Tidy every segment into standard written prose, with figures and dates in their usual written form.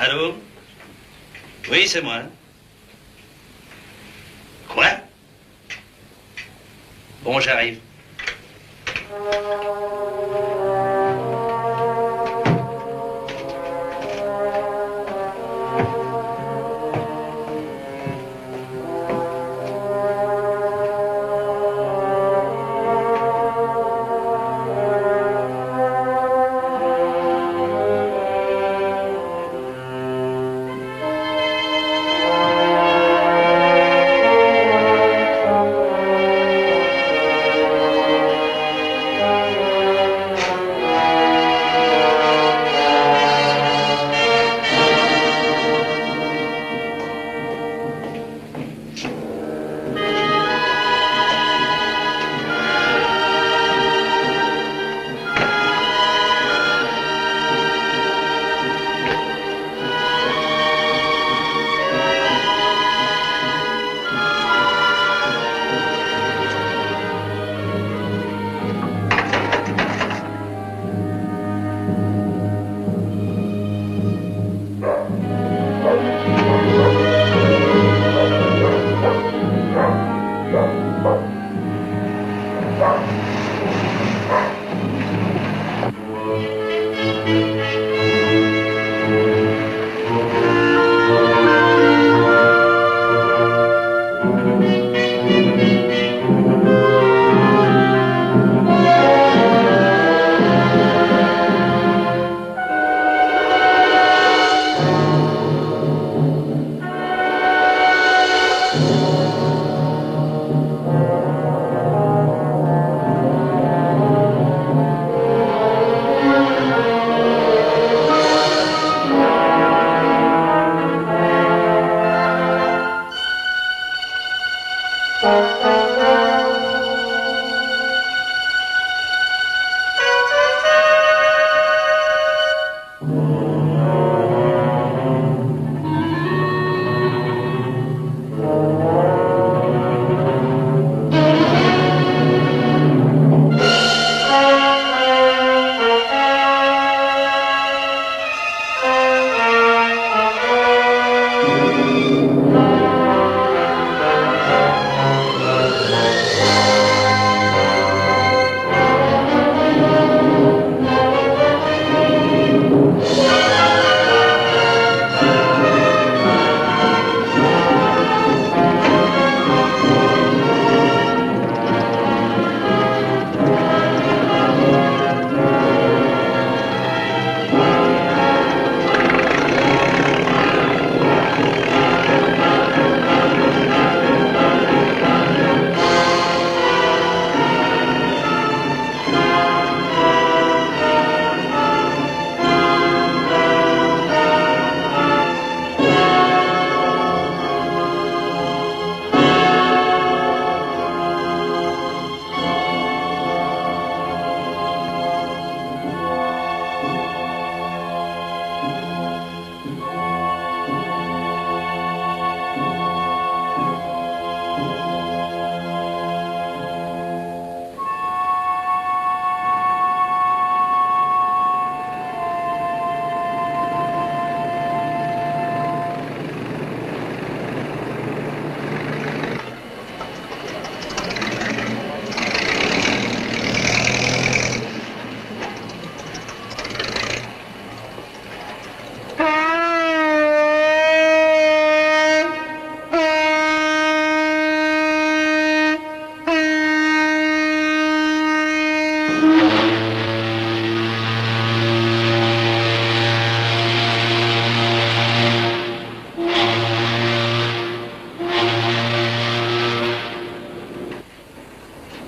Allô? Oui, c'est moi. Quoi? Bon, j'arrive.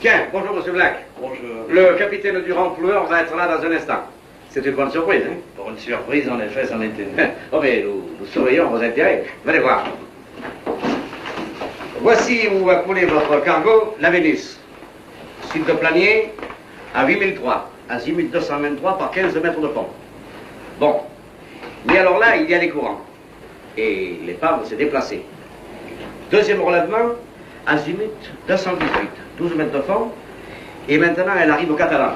Tiens, bonjour Monsieur Black. Bonjour. Le capitaine du renfloueur va être là dans un instant. C'est une bonne surprise, hein? Pour une surprise, en effet, c'en était une. Oh, mais nous surveillons vos intérêts. Venez voir. Voici où va couler votre cargo, la Vénus. Sud de Planier, à 8003, à 6223 par 15 mètres de fond. Bon. Mais alors là, il y a des courants. Et l'épave s'est déplacée. Deuxième relèvement, azimut 218, 12 mètres de fond. Et maintenant, elle arrive au Catalan.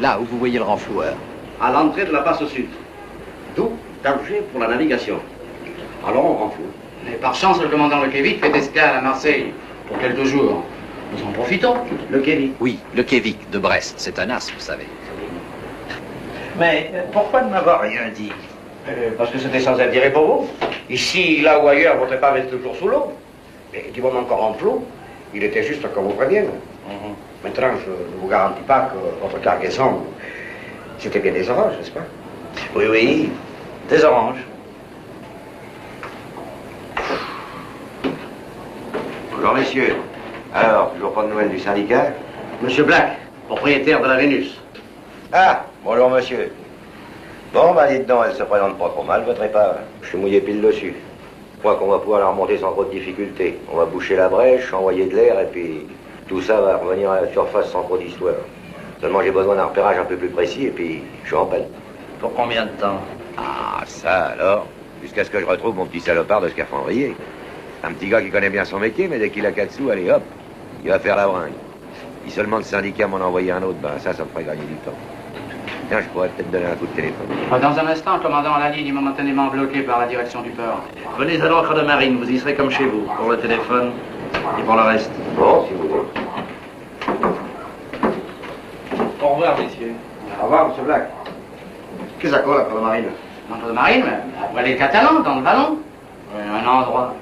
Là où vous voyez le renfloueur. À l'entrée de la passe sud. D'où d'Alger pour la navigation. Alors on rend flou. Mais par chance, le commandant Lekevic fait escale à Marseille pour quelques jours. Nous en profitons. Le Kévi. Oui, le Kévic de Brest, c'est un as, vous savez. Mais pourquoi ne m'avoir rien dit? Parce que c'était sans intérêt pour vous. Ici, là ou ailleurs, votre épave est toujours sous l'eau. Et du moment qu'on rend flou, il était juste qu'on vous prévienne. Maintenant, je ne vous garantis pas que votre cargaison, c'était bien des oranges, n'est-ce pas? Oui, oui, des oranges. Bonjour, messieurs. Alors, toujours pas de nouvelles du syndicat? Monsieur Black, propriétaire de la Vénus. Ah, bonjour monsieur. Bon, bah dites donc, elle se présente pas trop mal, votre épave. Je suis mouillé pile dessus. Je crois qu'on va pouvoir la remonter sans trop de difficultés. On va boucher la brèche, envoyer de l'air, et puis tout ça va revenir à la surface sans trop d'histoire. Seulement j'ai besoin d'un repérage un peu plus précis, et puis je suis en peine. Pour combien de temps? Ah, ça alors, jusqu'à ce que je retrouve mon petit salopard de scaphandrier. Un petit gars qui connaît bien son métier, mais dès qu'il a 4 sous, allez hop, il va faire la bringue. Si seulement le syndicat m'en envoyait un autre, ben ça me ferait gagner du temps. Tiens, je pourrais peut-être donner un coup de téléphone. Dans un instant, le commandant à la ligne est momentanément bloqué par la direction du port. Venez à l'encre de marine, vous y serez comme chez vous, pour le téléphone et pour le reste. Bon, si vous voulez. Au revoir, messieurs. Au revoir, monsieur Black. Qu'est-ce que ça colle, la marine? L'encre de marine, mais après les Catalans, dans le ballon. Un endroit.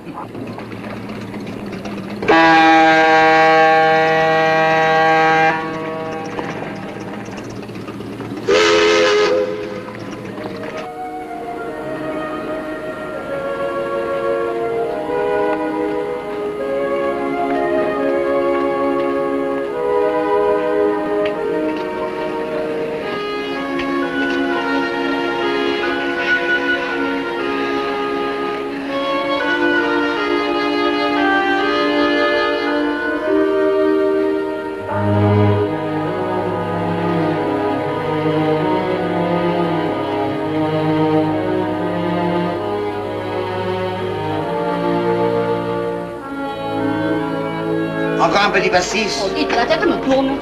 Encore un petit pastis? Oh, dites, la tête me tourne.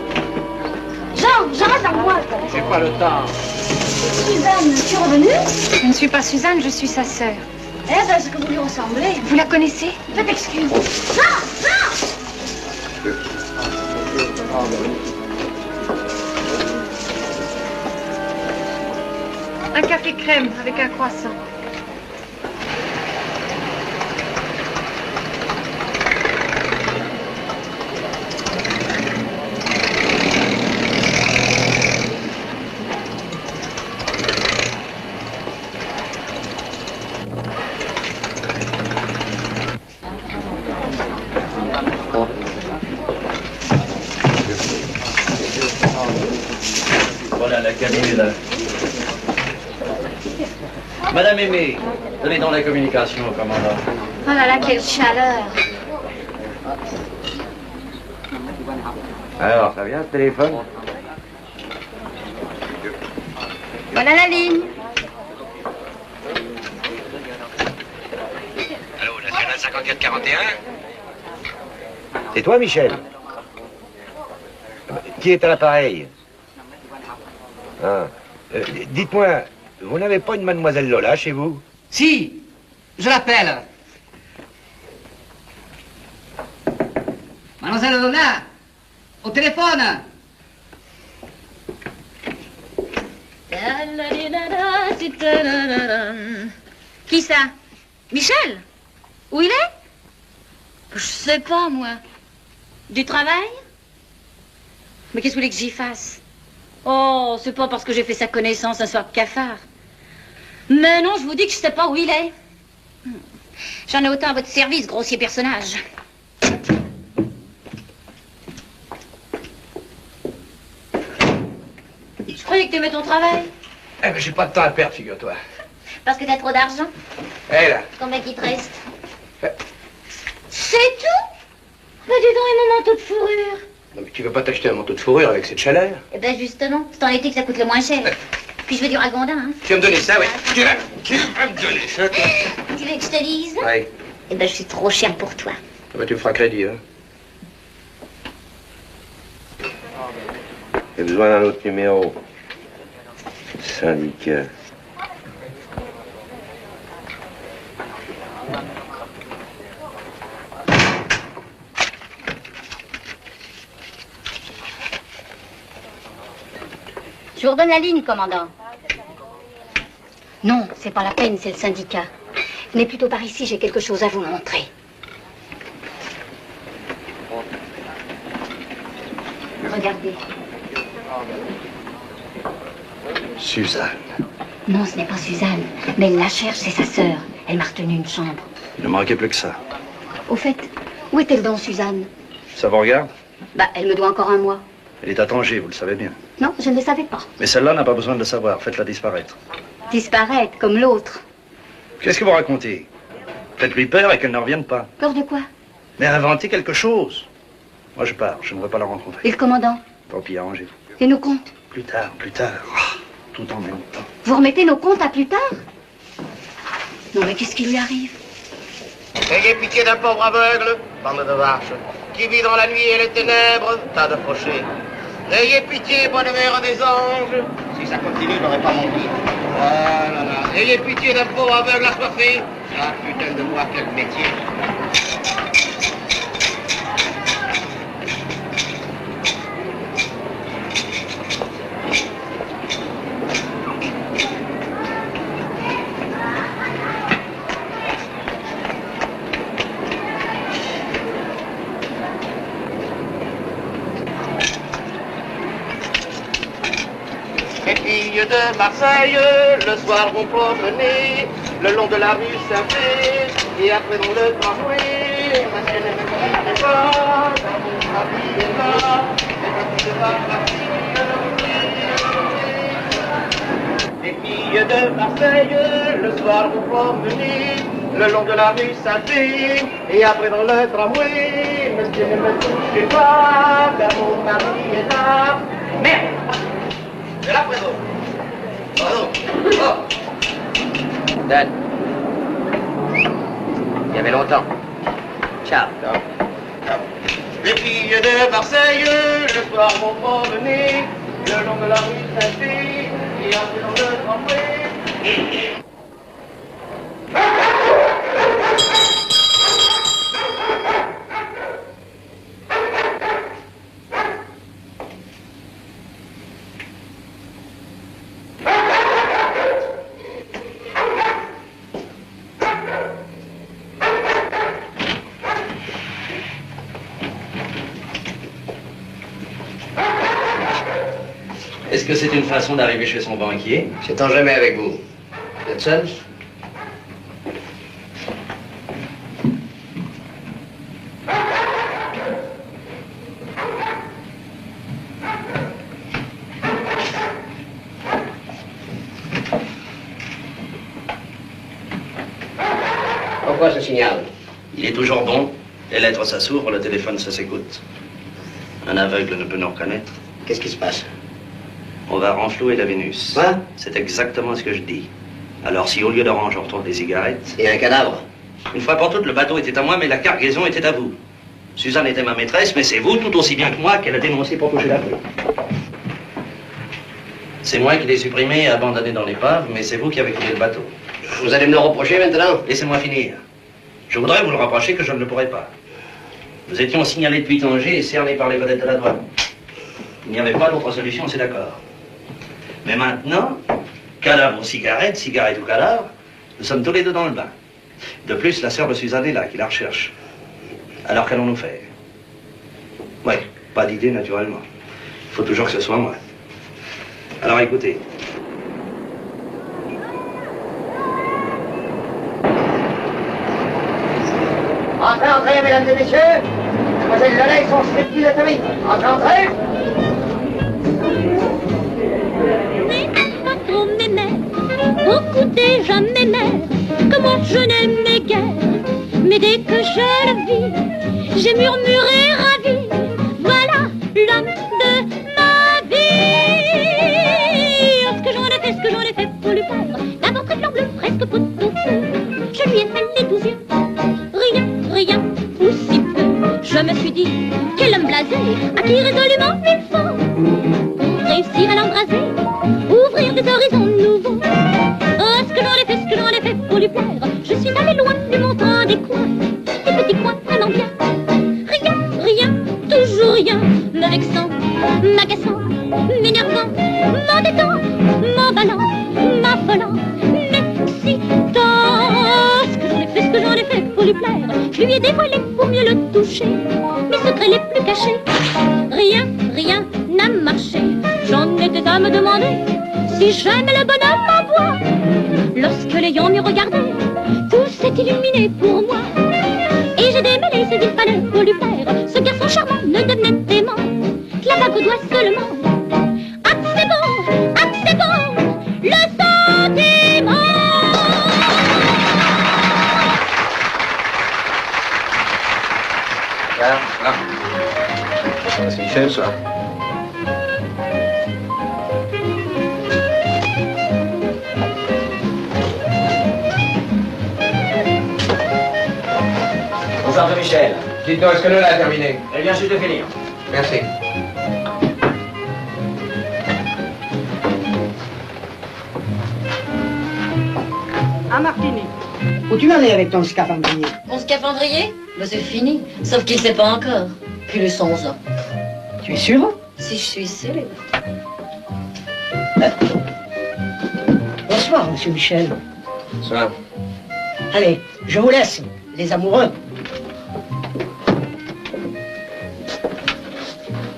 Jean, reste à moi. J'ai pas le temps. Suzanne, tu es revenue? Je ne suis pas Suzanne, je suis sa sœur. Eh ben, est-ce que vous lui ressemblez? Vous la connaissez? Faites excuse. Jean! Un café crème avec un croissant. Voilà, la cabine est là. Madame Aimée, donnez donc la communication au commandant. Oh là là, quelle chaleur. Alors, ça vient ce téléphone? Voilà la ligne. Allô, National 5441? C'est toi, Michel? Qui est à l'appareil? Ah. Dites-moi, vous n'avez pas une mademoiselle Lola chez vous? Si, je l'appelle. Mademoiselle Lola, au téléphone. Qui ça? Michel? Où il est? Je sais pas, moi. Du travail? Mais qu'est-ce que vous voulez que j'y fasse? Oh, c'est pas parce que j'ai fait sa connaissance un soir de cafard. Mais non, je vous dis que je sais pas où il est. J'en ai autant à votre service, grossier personnage. Je croyais que t'aimais ton travail. Eh ben, j'ai pas de temps à perdre, figure-toi. Parce que t'as trop d'argent. Eh là. Combien qu'il te reste? C'est tout? Mais dis donc, et mon manteau de fourrure? Non, mais tu veux pas t'acheter un manteau de fourrure avec cette chaleur? Eh ben justement, c'est en été que ça coûte le moins cher. Puis je veux du ragondin, hein. Tu vas me donner ça, oui. Tu vas me donner ça, toi. Tu veux que je te dise? Oui. Eh ben je suis trop cher pour toi. Ah ben, tu me feras crédit, hein. J'ai besoin d'un autre numéro. Syndicat. Je vous redonne la ligne, commandant. Non, c'est pas la peine, c'est le syndicat. Venez plutôt par ici, j'ai quelque chose à vous montrer. Regardez. Suzanne. Non, ce n'est pas Suzanne, mais elle la cherche, c'est sa sœur. Elle m'a retenu une chambre. Il ne me manquait plus que ça. Au fait, où est-elle donc, Suzanne? Ça vous regarde? Bah, elle me doit encore un mois. Elle est à Tanger, vous le savez bien. Non, je ne le savais pas. Mais celle-là n'a pas besoin de le savoir. Faites-la disparaître. Disparaître, comme l'autre. Qu'est-ce que vous racontez? Faites-lui peur et qu'elle ne revienne pas. Peur de quoi? Mais inventez quelque chose. Moi, je pars. Je ne veux pas la rencontrer. Et le commandant? Tant pis, arrangez-vous. Et nos comptes? Plus tard, plus tard. Ah, tout en même temps. Vous remettez nos comptes à plus tard? Non, mais qu'est-ce qui lui arrive? Ayez pitié d'un pauvre aveugle, bande de vaches, qui vit dans la nuit et les ténèbres, tas de fauchés. Ayez pitié, bonne mère des anges. Si ça continue, je n'aurai pas mon lit. Ah là là. Ayez pitié d'un pauvre aveugle assoiffé. Ah putain de moi, quel métier. Les filles de Marseille, le soir vont promener le long de la rue Saint-Pé, et après dans le tramway, ma chaîne ne me quitte pas, ma vie est là, et ma vie va partir. Les filles de Marseille, le soir vont promener le long de la rue Saint-Pé, et après dans le tramway, monsieur ne me touchez pas, car mon mari est là. Merde! C'est là, Fredo. Pardon. Oh. Dad. Il y avait longtemps. Ciao. Ciao. Les filles de Marseille, le soir vont promener le long de la rue Saint-Pé, et après dans le tramway. Est-ce que c'est une façon d'arriver chez son banquier? S'étant jamais avec vous. Vous êtes seul? Pourquoi ce signal? Il est toujours bon. Les lettres, ça s'ouvre, le téléphone, ça s'écoute. Un aveugle ne peut nous reconnaître. Qu'est-ce qui se passe? On va renflouer la Vénus. Quoi? C'est exactement ce que je dis. Alors si au lieu d'orange, on retrouve des cigarettes... Et un cadavre? Une fois pour toutes, le bateau était à moi, mais la cargaison était à vous. Suzanne était ma maîtresse, mais c'est vous, tout aussi bien que moi, qu'elle a dénoncé pour toucher la peau. C'est moi qui l'ai supprimé et abandonné dans l'épave, mais c'est vous qui avez coulé le bateau. Vous allez me le reprocher maintenant? Laissez-moi finir. Je voudrais vous le reprocher que je ne le pourrai pas. Nous étions signalés depuis Tanger et cernés par les vedettes de la douane. Il n'y avait pas d'autre solution, c'est d'accord. Mais maintenant, cadavre ou cigarette, cigarette ou cadavre, nous sommes tous les deux dans le bain. De plus, la sœur de Suzanne est là, qui la recherche. Alors qu'allons-nous faire? Oui, pas d'idée, naturellement. Il faut toujours que ce soit moi. Alors écoutez. Entrez, entrez, mesdames et messieurs. Mademoiselle Lola et son striptease atomique. Entrez, entrez. Pas trop m'aimer, beaucoup déjà m'aimaient, que moi je n'aimais guère. Mais dès que je le vis, j'ai murmuré ravi, voilà l'homme de ma vie. Oh, ce que j'en ai fait pour lui perdre, d'abord très blanc bleu, presque pot au feu. Je lui ai fait les 12 yeux, rien, ou si peu. Je me suis dit, quel homme blasé, à qui résolument il faut réussir à l'embraser, ouvrir des horizons nouveaux. Oh, ce que j'en ai fait pour lui plaire. Je suis allé loin, lui montrant des coins, des petits coins vraiment bien. Rien, toujours rien, me vexant, m'agaçant, m'énervant. m'endettant, m'emballant, m'affolant, m'excitant. Ce que j'en ai fait pour lui plaire, je lui ai dévoilé pour mieux le toucher mes secrets les plus cachés. Rien, rien n'a marché. J'en étais à me demander si jamais le bonhomme en bois. Lorsque les lions m'y regardaient, tout s'est illuminé pour moi. Et j'ai démêlé ce qu'il fallait pour lui plaire. Ce garçon charmant ne devenait aimant que la bague au doigt seulement. Ah c'est bon, le sentiment. Là. C'est Michel, ça. Bonsoir, Michel. Dites-nous, est-ce que Lola a terminé? Elle vient juste de finir. Merci. Ah, Martini, où tu en es avec ton scaphandrier? Mon scaphandrier? Ben, c'est fini. Sauf qu'il ne sait pas encore. Puis le 11 ans. Tu es sûr? Si je suis célèbre. Bonsoir, monsieur Michel. Bonsoir. Allez, je vous laisse, les amoureux.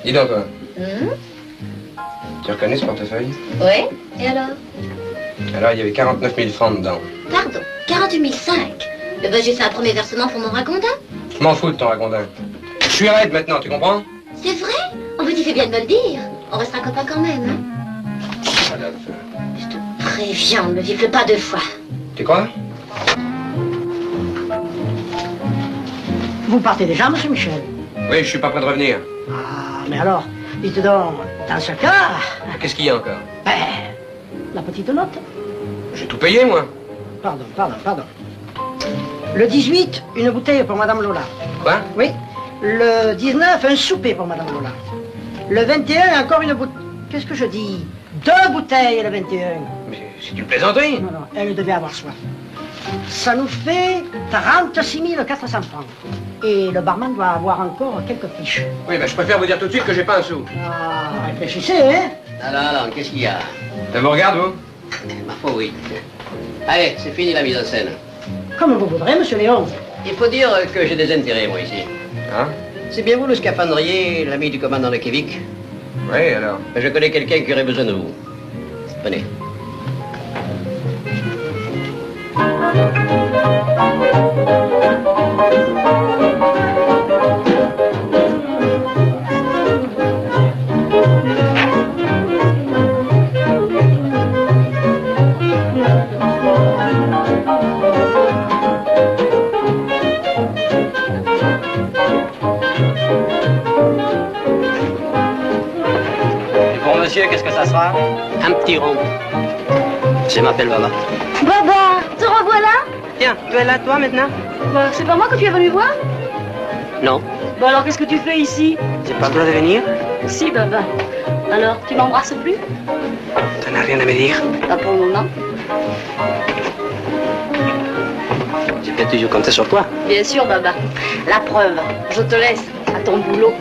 Dis donc, toi. Tu reconnais ce portefeuille? Oui. Et alors? Alors, il y avait 49 000 francs dedans. Pardon, 48 500. Eh ben, j'ai fait un premier versement pour mon ragondin. Je m'en fous de ton ragondin. Je suis raide maintenant, tu comprends? C'est vrai? Oh, mais tu fais bien de me le dire. On restera copains quand même, hein? Voilà. Je te préviens, ne me gifle pas 2 fois. Tu crois? Vous partez déjà, monsieur Michel? Oui, je suis pas prêt de revenir. Ah, mais alors, dites donc, dans ce cas... Qu'est-ce qu'il y a encore? Ben, la petite note. J'ai tout payé, moi. Pardon. Le 18, une bouteille pour Madame Lola. Quoi? Oui. Le 19, un souper pour Madame Lola. Le 21, encore une bouteille... Qu'est-ce que je dis? 2 bouteilles, le 21. Mais c'est une plaisanterie. Non, elle devait avoir soif. Ça nous fait 36 400 francs. Et le barman doit avoir encore quelques fiches. Oui, ben je préfère vous dire tout de suite que j'ai pas un sou. Ah, réfléchissez, hein? Alors, qu'est-ce qu'il y a? Ça vous regarde, vous? Ma foi, oui. Allez, c'est fini la mise en scène. Comme vous voudrez, monsieur Léon. Il faut dire que j'ai des intérêts, moi, ici. Hein? C'est bien vous, le scaphandrier, l'ami du commandant de Kevik? Oui, alors? Je connais quelqu'un qui aurait besoin de vous. Venez. Monsieur, qu'est-ce que ça sera? Un petit rond. Je m'appelle Baba. Baba, te revoilà? Tiens, tu es là, toi, maintenant? Bah, c'est pas moi que tu es venu voir? Non. Bah alors, qu'est-ce que tu fais ici? J'ai pas le droit de venir? Si, Baba. Alors, tu m'embrasses plus? Tu n'as rien à me dire? Pas pour le moment. Je peux toujours compter sur toi. Bien sûr, Baba. La preuve, je te laisse à ton boulot.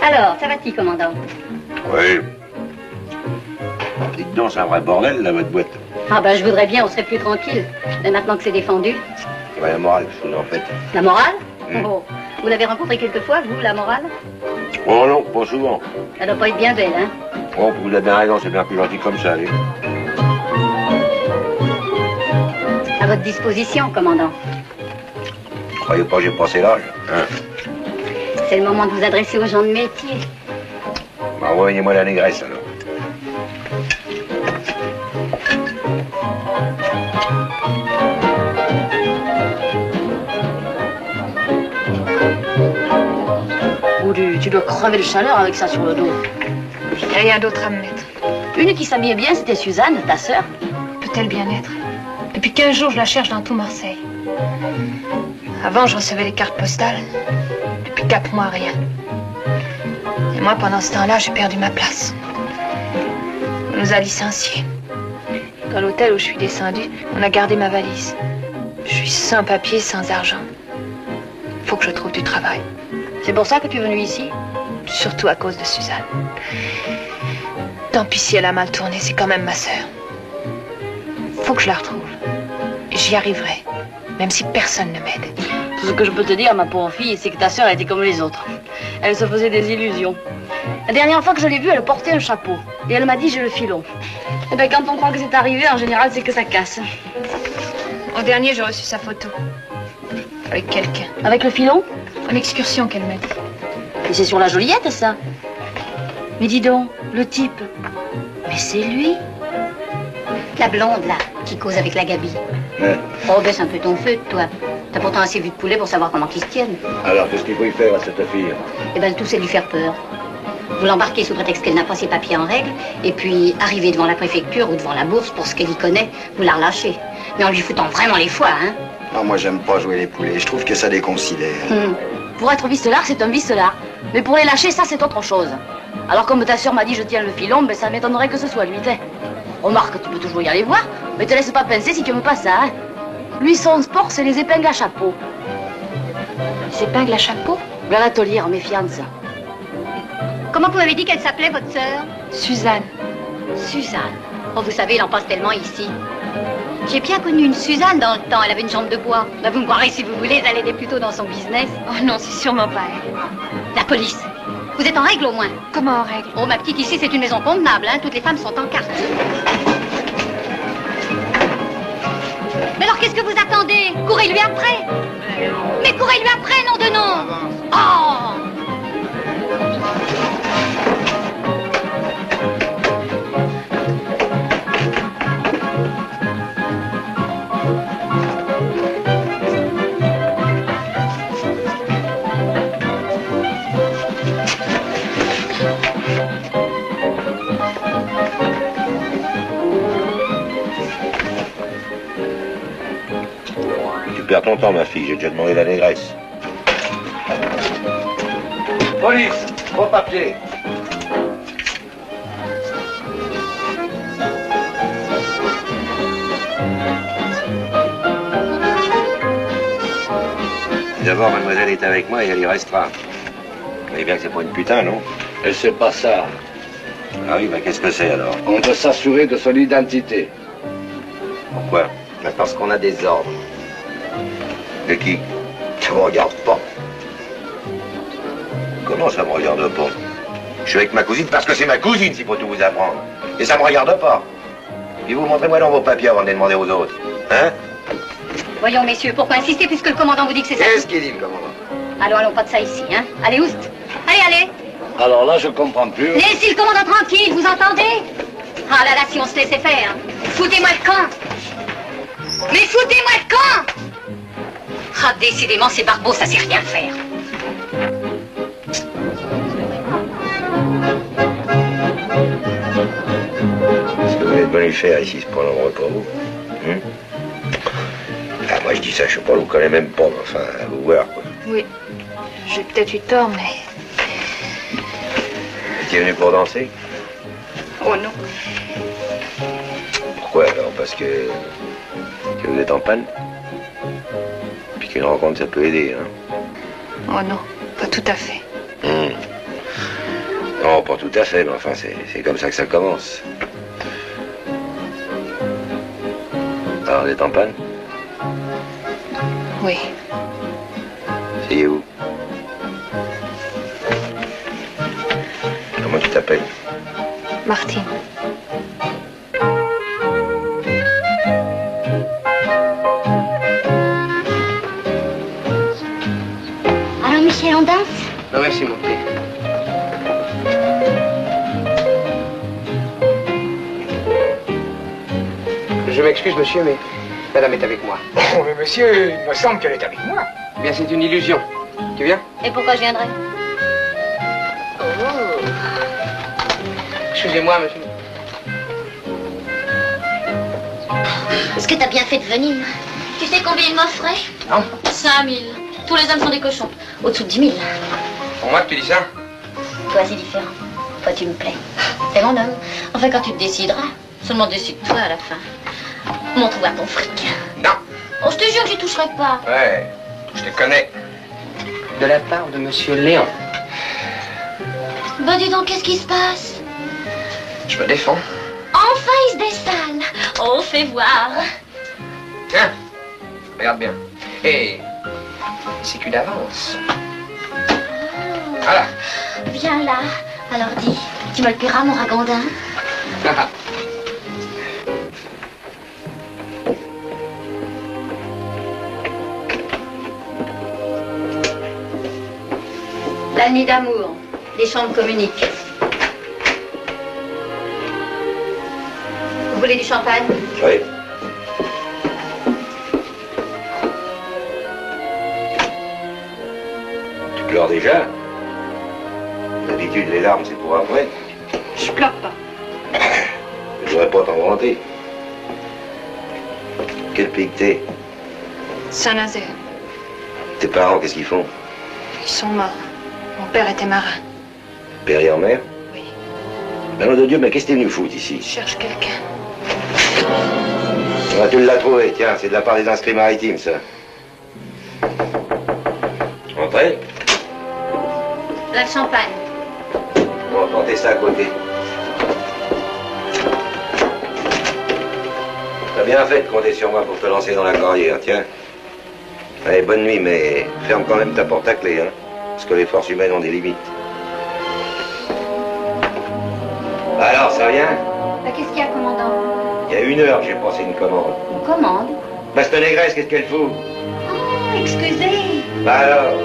Alors, ça va-t-il, commandant? Oui. Dites donc, c'est un vrai bordel, là, votre boîte. Ah ben, je voudrais bien, on serait plus tranquille. Mais maintenant que c'est défendu. C'est pas la morale que vous en faites. La morale? Oh, vous l'avez rencontrée quelquefois, vous, la morale? Oh non, pas souvent. Elle doit pas être bien belle, hein? Oh, vous avez bien raison, c'est bien plus gentil comme ça, allez. À votre disposition, commandant. Croyez pas, j'ai passé l'âge, hein? C'est le moment de vous adresser aux gens de métier. Bah, envoyez-moi la négresse, alors. Ou tu dois crever de chaleur avec ça sur le dos. J'ai rien d'autre à me mettre. Une qui s'habillait bien, c'était Suzanne, ta sœur. Peut-elle bien être? Depuis 15 jours, je la cherche dans tout Marseille. Avant, je recevais les cartes postales. Depuis 4 mois, rien. Et moi, pendant ce temps-là, j'ai perdu ma place. On nous a licenciés. Dans l'hôtel où je suis descendue, on a gardé ma valise. Je suis sans papier, sans argent. Faut que je trouve du travail. C'est pour ça que tu es venue ici? Surtout à cause de Suzanne. Tant pis si elle a mal tourné, c'est quand même ma sœur. Faut que je la retrouve. J'y arriverai, même si personne ne m'aide. Tout ce que je peux te dire, ma pauvre fille, c'est que ta sœur était comme les autres. Elle se faisait des illusions. La dernière fois que je l'ai vue, elle portait un chapeau. Et elle m'a dit, j'ai le filon. Et bien, quand on croit que c'est arrivé, en général, c'est que ça casse. Au dernier, j'ai reçu sa photo. Avec quelqu'un. Avec le filon? En excursion qu'elle m'a dit. Et c'est sur la Joliette, ça? Mais dis donc, le type. Mais c'est lui. La blonde, là, qui cause avec la Gabi. Ouais. Oh, baisse un peu ton feu, toi. T'as pourtant assez vu de poulet pour savoir comment qu'ils se tiennent. Alors, qu'est-ce qu'il faut y faire à cette fille? Eh ben, le tout, c'est de lui faire peur. Vous l'embarquez sous prétexte qu'elle n'a pas ses papiers en règle, et puis, arrivé devant la préfecture ou devant la bourse, pour ce qu'elle y connaît, vous la relâchez. Mais en lui foutant vraiment les foies, hein. Non, moi, j'aime pas jouer les poulets. Je trouve que ça déconsidère. Pour être vicelard, c'est un vicelard. Mais pour les lâcher, ça, c'est autre chose. Alors, comme ta sœur m'a dit, je tiens le filon, ben ça m'étonnerait que ce soit lui, t'sais. Remarque, tu peux toujours y aller voir, mais te laisse pas pincer si tu aimes pas ça, hein. Lui, son sport, c'est les épingles à chapeau. Les épingles à chapeau? Voilà te lire, méfiance. Comment vous m'avez dit qu'elle s'appelait, votre sœur? Suzanne. Suzanne. Oh, vous savez, il en passe tellement ici. J'ai bien connu une Suzanne dans le temps, elle avait une jambe de bois. Ben, vous me croirez si vous voulez, elle était plutôt dans son business. Oh non, c'est sûrement pas elle. La police. Vous êtes en règle au moins? Comment en règle? Oh, ma petite, ici, c'est une maison convenable, hein. Toutes les femmes sont en carte. Mais alors, qu'est-ce que vous attendez? Courez-lui après. Mais courez-lui après, nom de nom. Oh! Tu perds ton temps, ma fille. J'ai déjà demandé la négresse. Police, vos papiers. D'abord, mademoiselle est avec moi et elle y restera. Vous voyez bien que c'est pas une putain, non? Et c'est pas ça. Ah oui, bah qu'est-ce que c'est alors? On doit s'assurer de son identité. Pourquoi? Parce qu'on a des ordres. De qui? Ça me regarde pas. Comment ça me regarde pas? Je suis avec ma cousine parce que c'est ma cousine, s'il faut tout vous apprendre. Et ça me regarde pas. Et vous, montrez-moi dans vos papiers avant de les demander aux autres. Hein? Voyons, messieurs, pourquoi insister puisque le commandant vous dit que c'est ça? Qu'est-ce qu'il dit, le commandant? Allons, pas de ça ici, hein. Allez, oust. Allez. Alors là, je comprends plus. Laissez le commandant tranquille, vous entendez? Ah là là, si on se laissait faire. Foutez-moi le camp. Mais foutez-moi le camp. Ah, décidément, ces barbeaux, ça sait rien faire. Ce que vous êtes venu faire ici, c'est pas l'endroit pour vous. Ah, moi, je dis ça, je sais pas, je vous connais même pas, mais enfin, à vous voir, quoi. Oui, j'ai peut-être eu tort, mais... Vous étiez venu pour danser? Oh non. Pourquoi alors? Parce que vous êtes en panne? Puis qu'une rencontre, ça peut aider, hein? Oh non, pas tout à fait. Non, pas tout à fait, mais enfin, c'est comme ça que ça commence. Alors, vous êtes en panne? Oui. Asseyez-vous. Comment tu t'appelles? Martine. Alors, Michel, on danse? Non, merci, mon petit. Je m'excuse, monsieur, mais madame est avec moi. Oh, mais monsieur, il me semble qu'elle est avec moi. Eh bien, c'est une illusion. Tu viens? Et pourquoi je viendrais? Excusez-moi, monsieur. Est-ce que t'as bien fait de venir? Tu sais combien il m'offrait? Non. 5 000. Tous les hommes sont des cochons. Au-dessous de 10 000. Pour moi que tu dis ça? Toi, c'est différent. Toi, tu me plais. T'es mon homme. Enfin, quand tu te décideras, seulement décide-toi à la fin. Montre-moi ton fric. Non. Oh, je te jure que j'y toucherai pas. Ouais, je te connais. De la part de Monsieur Léon. Bah, dis donc, qu'est-ce qui se passe? Je me défends. Enfin, il se déstale. Oh, fais voir. Tiens, regarde bien. Et c'est qu'une avance. Voilà. Viens là. Alors dis, tu me le paieras, mon ragondin? La nuit d'amour. Les chambres communiquent. Vous voulez du champagne? Oui. Tu pleures déjà? D'habitude, les larmes, c'est pour après. Je pleure pas. Je voudrais pas t'en vanter. Quel pays que t'es? Saint-Nazaire. Tes parents, qu'est-ce qu'ils font? Ils sont morts. Mon père était marin. Père et mère? Oui. Ben, nom de Dieu, mais qu'est-ce que t'es venu foutre ici? Je cherche quelqu'un. Ah, tu l'as trouvé, tiens, c'est de la part des inscrits maritimes, ça. Entrez. La champagne. On va porter ça à côté. T'as bien fait de compter sur moi pour te lancer dans la carrière, tiens. Allez, bonne nuit, mais ferme quand même ta porte à clé, hein. Parce que les forces humaines ont des limites. Alors, ça vient? Qu'est-ce qu'il y a, commandant? Il y a 1 heure que j'ai passé une commande. Une commande? Bah, cette négresse, qu'est-ce qu'elle fout? Oh, excusez. Bah alors?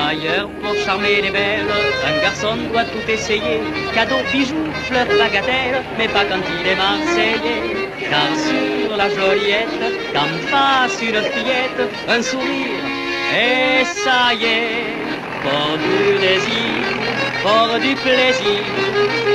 Ailleurs, pour charmer les belles, un garçon doit tout essayer. Cadeaux, bijoux, fleurs, bagatelles, mais pas quand il est marseillais. Car sur la Joliette, d'en face une fillette, un sourire, et ça y est, pour du désir, pour du plaisir,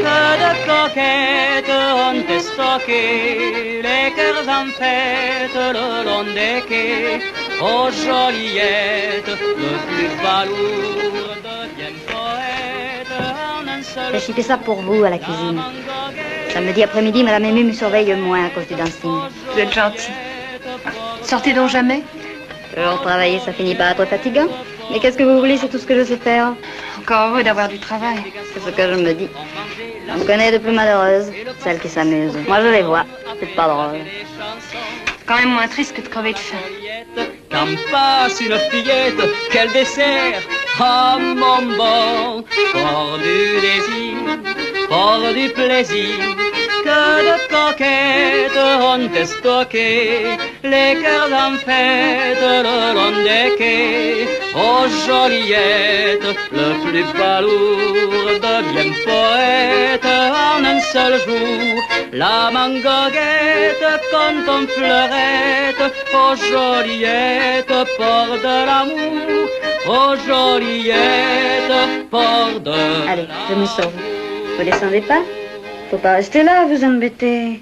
que de coquettes ont stocké les cœurs en fête le long des quais. Oh Joliette, le plus balourd devient poète en un seul. J'ai acheté ça pour vous à la cuisine. Samedi après-midi, Madame Aimée me surveille moins à cause du dancing. Vous êtes gentil. Sortez donc jamais? Toujours travailler, ça finit par être fatigant. Mais qu'est-ce que vous voulez, c'est tout ce que je sais faire. Encore heureux d'avoir du travail. C'est ce que je me dis. On me connaît de plus malheureuse, celle qui s'amuse. Moi, je les vois. C'est pas drôle. Quand même moins triste que de crever de faim. Quand passe une fillette, quel dessert, ah mon bon, pour du désir, pour du plaisir, que de coquettes ont stocké les cœurs en fête le long des quais. Oh Joliette, le plus balourd devient poète en un seul jour. La mangoguette quand on fleurette. Oh Joliette, port de l'amour. Oh Joliette, port de... Allez, je me sauve. Vous descendez pas? Faut pas rester là, vous embêter.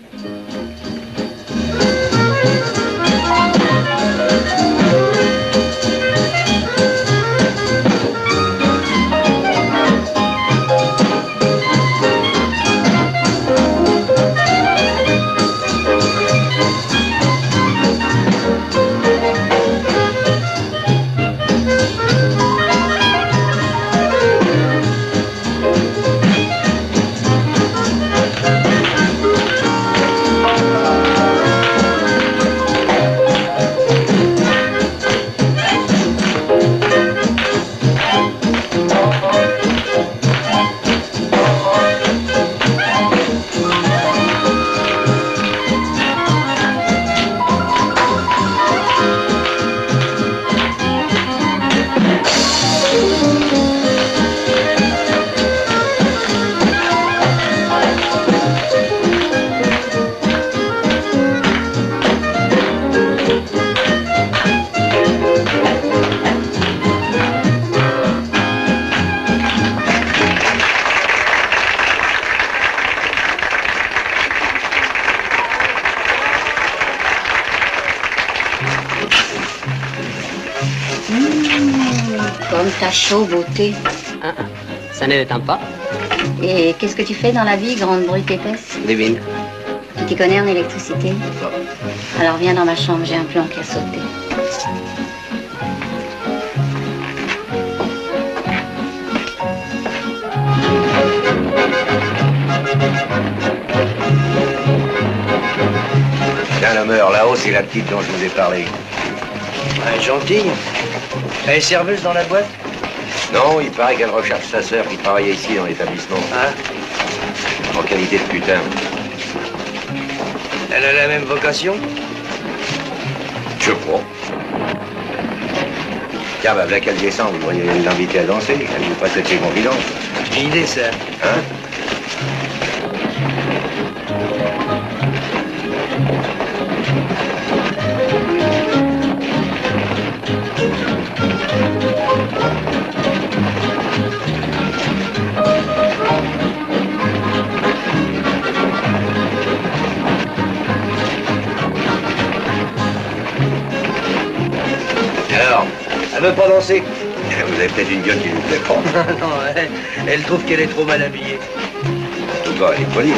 Comme t'as chaud, beauté. Ça ne l'éteint pas. Et qu'est-ce que tu fais dans la vie, grande brute épaisse? Devine. Tu t'y connais en électricité? Alors viens dans ma chambre, j'ai un plan qui a sauté. Tiens, la meurt là-haut, c'est la petite dont je vous ai parlé. Elle est gentille. Elle est serveuse dans la boîte? Non, il paraît qu'elle recherche sa sœur qui travaillait ici dans l'établissement. Ah. En qualité de putain. Elle a la même vocation? Je crois. Tiens, bah, voilà qu'elle descend, vous devriez l'inviter à danser. Elle vous passe ses confidences. C'est une idée, ça. Hein? Alors, elle veut pas danser. Vous avez peut-être une gueule qui vous plaît pas. Non, elle trouve qu'elle est trop mal habillée. En tout cas, elle est polie.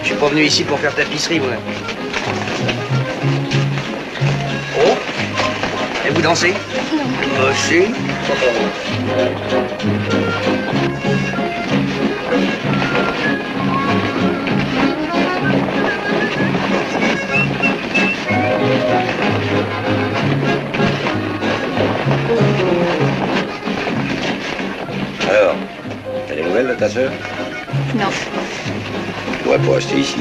Je suis pas venu ici pour faire tapisserie, moi. Oh, et vous dansez? Non. Si. Alors, t'as des nouvelles de ta sœur? Non. Tu pourrais pas rester ici.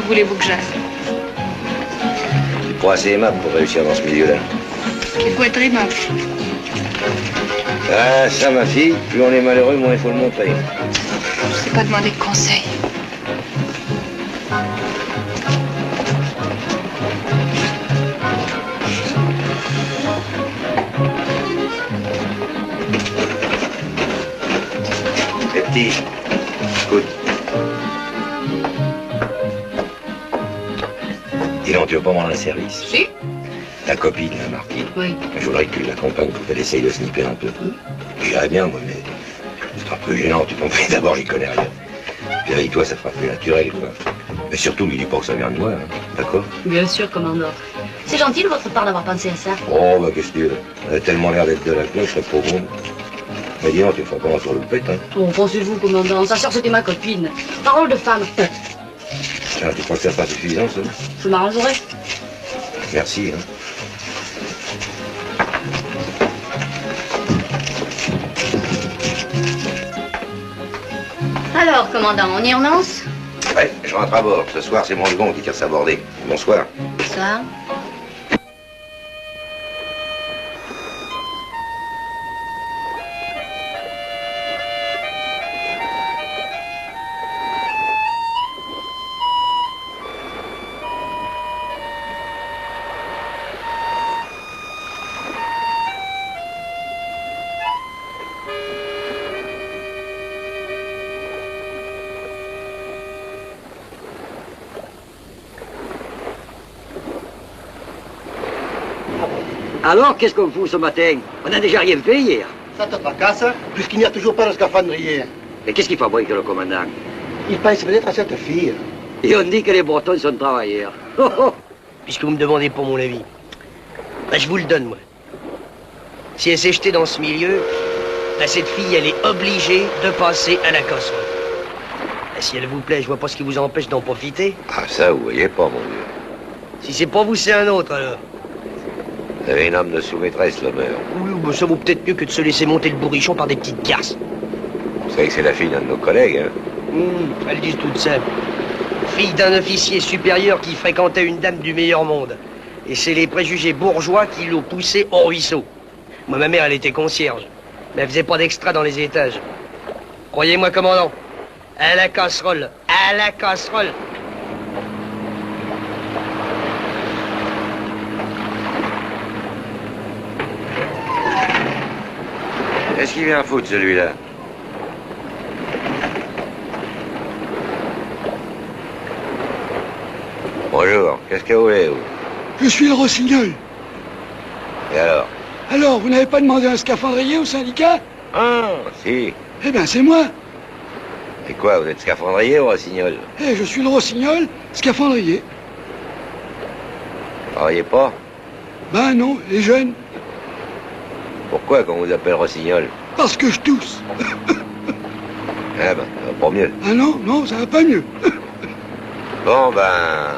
Voulez-vous que j'aille? Tu pas assez aimable pour réussir dans ce milieu-là. Il faut être aimable. Ah, ça, ma fille, plus on est malheureux, moins il faut le montrer. Je sais pas demander de conseils. Les petits, écoute. Dis donc, tu veux pas me rendre un service? Si. Ta copine, la Marquise. Oui. Je voudrais que tu l'accompagnes pour qu'elle essaye de snipper un peu. J'irais bien, moi, mais c'est un peu gênant, tu comprends. D'abord, j'y connais rien. Puis avec toi, ça fera plus naturel, quoi. Mais surtout, lui dis pas que ça vient de moi, hein. D'accord? Bien sûr, commandant. C'est gentil de votre part d'avoir pensé à ça. Oh, bah, qu'est-ce que tu veux? Elle a tellement l'air d'être de la cloche, c'est trop bon. Mais dis donc, tu feras comment sur le pète, hein? Oh, pensez-vous, commandant, sa sœur c'était ma copine. Parole de femme. Tiens, tu crois que ça sera suffisant, ça? Je m'arrangerai. Merci, hein. Alors, commandant, on y renonce? Ouais, je rentre à bord. Ce soir, c'est mon second qui tire sa bordée. Bonsoir. Bonsoir. Alors, qu'est-ce qu'on fout ce matin? On n'a déjà rien fait hier. Ça te tracasse, puisqu'il n'y a toujours pas de scaphandrier. Mais qu'est-ce qu'il fabrique, le commandant? Il pense peut-être à cette fille. Et on dit que les Bretons sont travailleurs. Puisque vous me demandez pour mon avis, ben, je vous le donne, moi. Si elle s'est jetée dans ce milieu, ben, cette fille, elle est obligée de passer à la casserole. Ben, si elle vous plaît, je vois pas ce qui vous empêche d'en profiter. Ah, ça, vous voyez pas, mon vieux. Si c'est pas vous, c'est un autre, alors. Vous avez une âme de sous-maîtresse, le meurtre. Oui, ben, ça vaut peut-être mieux que de se laisser monter le bourrichon par des petites garces. Vous savez que c'est la fille d'un de nos collègues, hein? Elles disent toutes seules. Fille d'un officier supérieur qui fréquentait une dame du meilleur monde. Et c'est les préjugés bourgeois qui l'ont poussée au ruisseau. Moi, ma mère, elle était concierge. Mais elle faisait pas d'extra dans les étages. Croyez-moi, commandant. À la casserole. À la casserole. Qu'est-ce qu'il vient foutre, celui-là? Bonjour, qu'est-ce que vous voulez, vous? Je suis le rossignol. Et alors? Alors, vous n'avez pas demandé un scaphandrier au syndicat? Ah, si. Eh ben, c'est moi. Et quoi, vous êtes scaphandrier ou rossignol? Eh, je suis le rossignol, scaphandrier. Vous travaillez pas? Ben non, les jeunes. Pourquoi qu'on vous appelle rossignol? Parce que je tousse. Ah ben, ça va pas mieux. Ah non, non, ça va pas mieux. Bon, ben...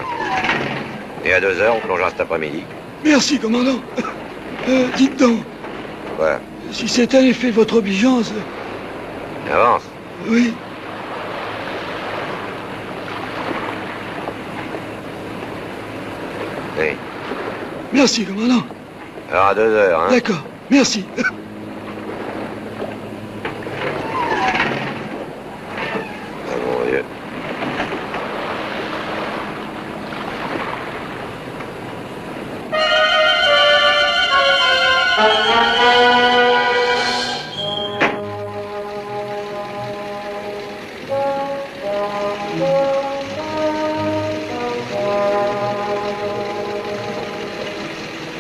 Et à 2 heures, on plongera cet après-midi. Merci, commandant. Dites donc. Quoi? Si c'est un effet de votre obligeance... Avance. Oui. Oui. Merci, commandant. Alors à 2 heures, hein? D'accord, merci. Ah mon Dieu.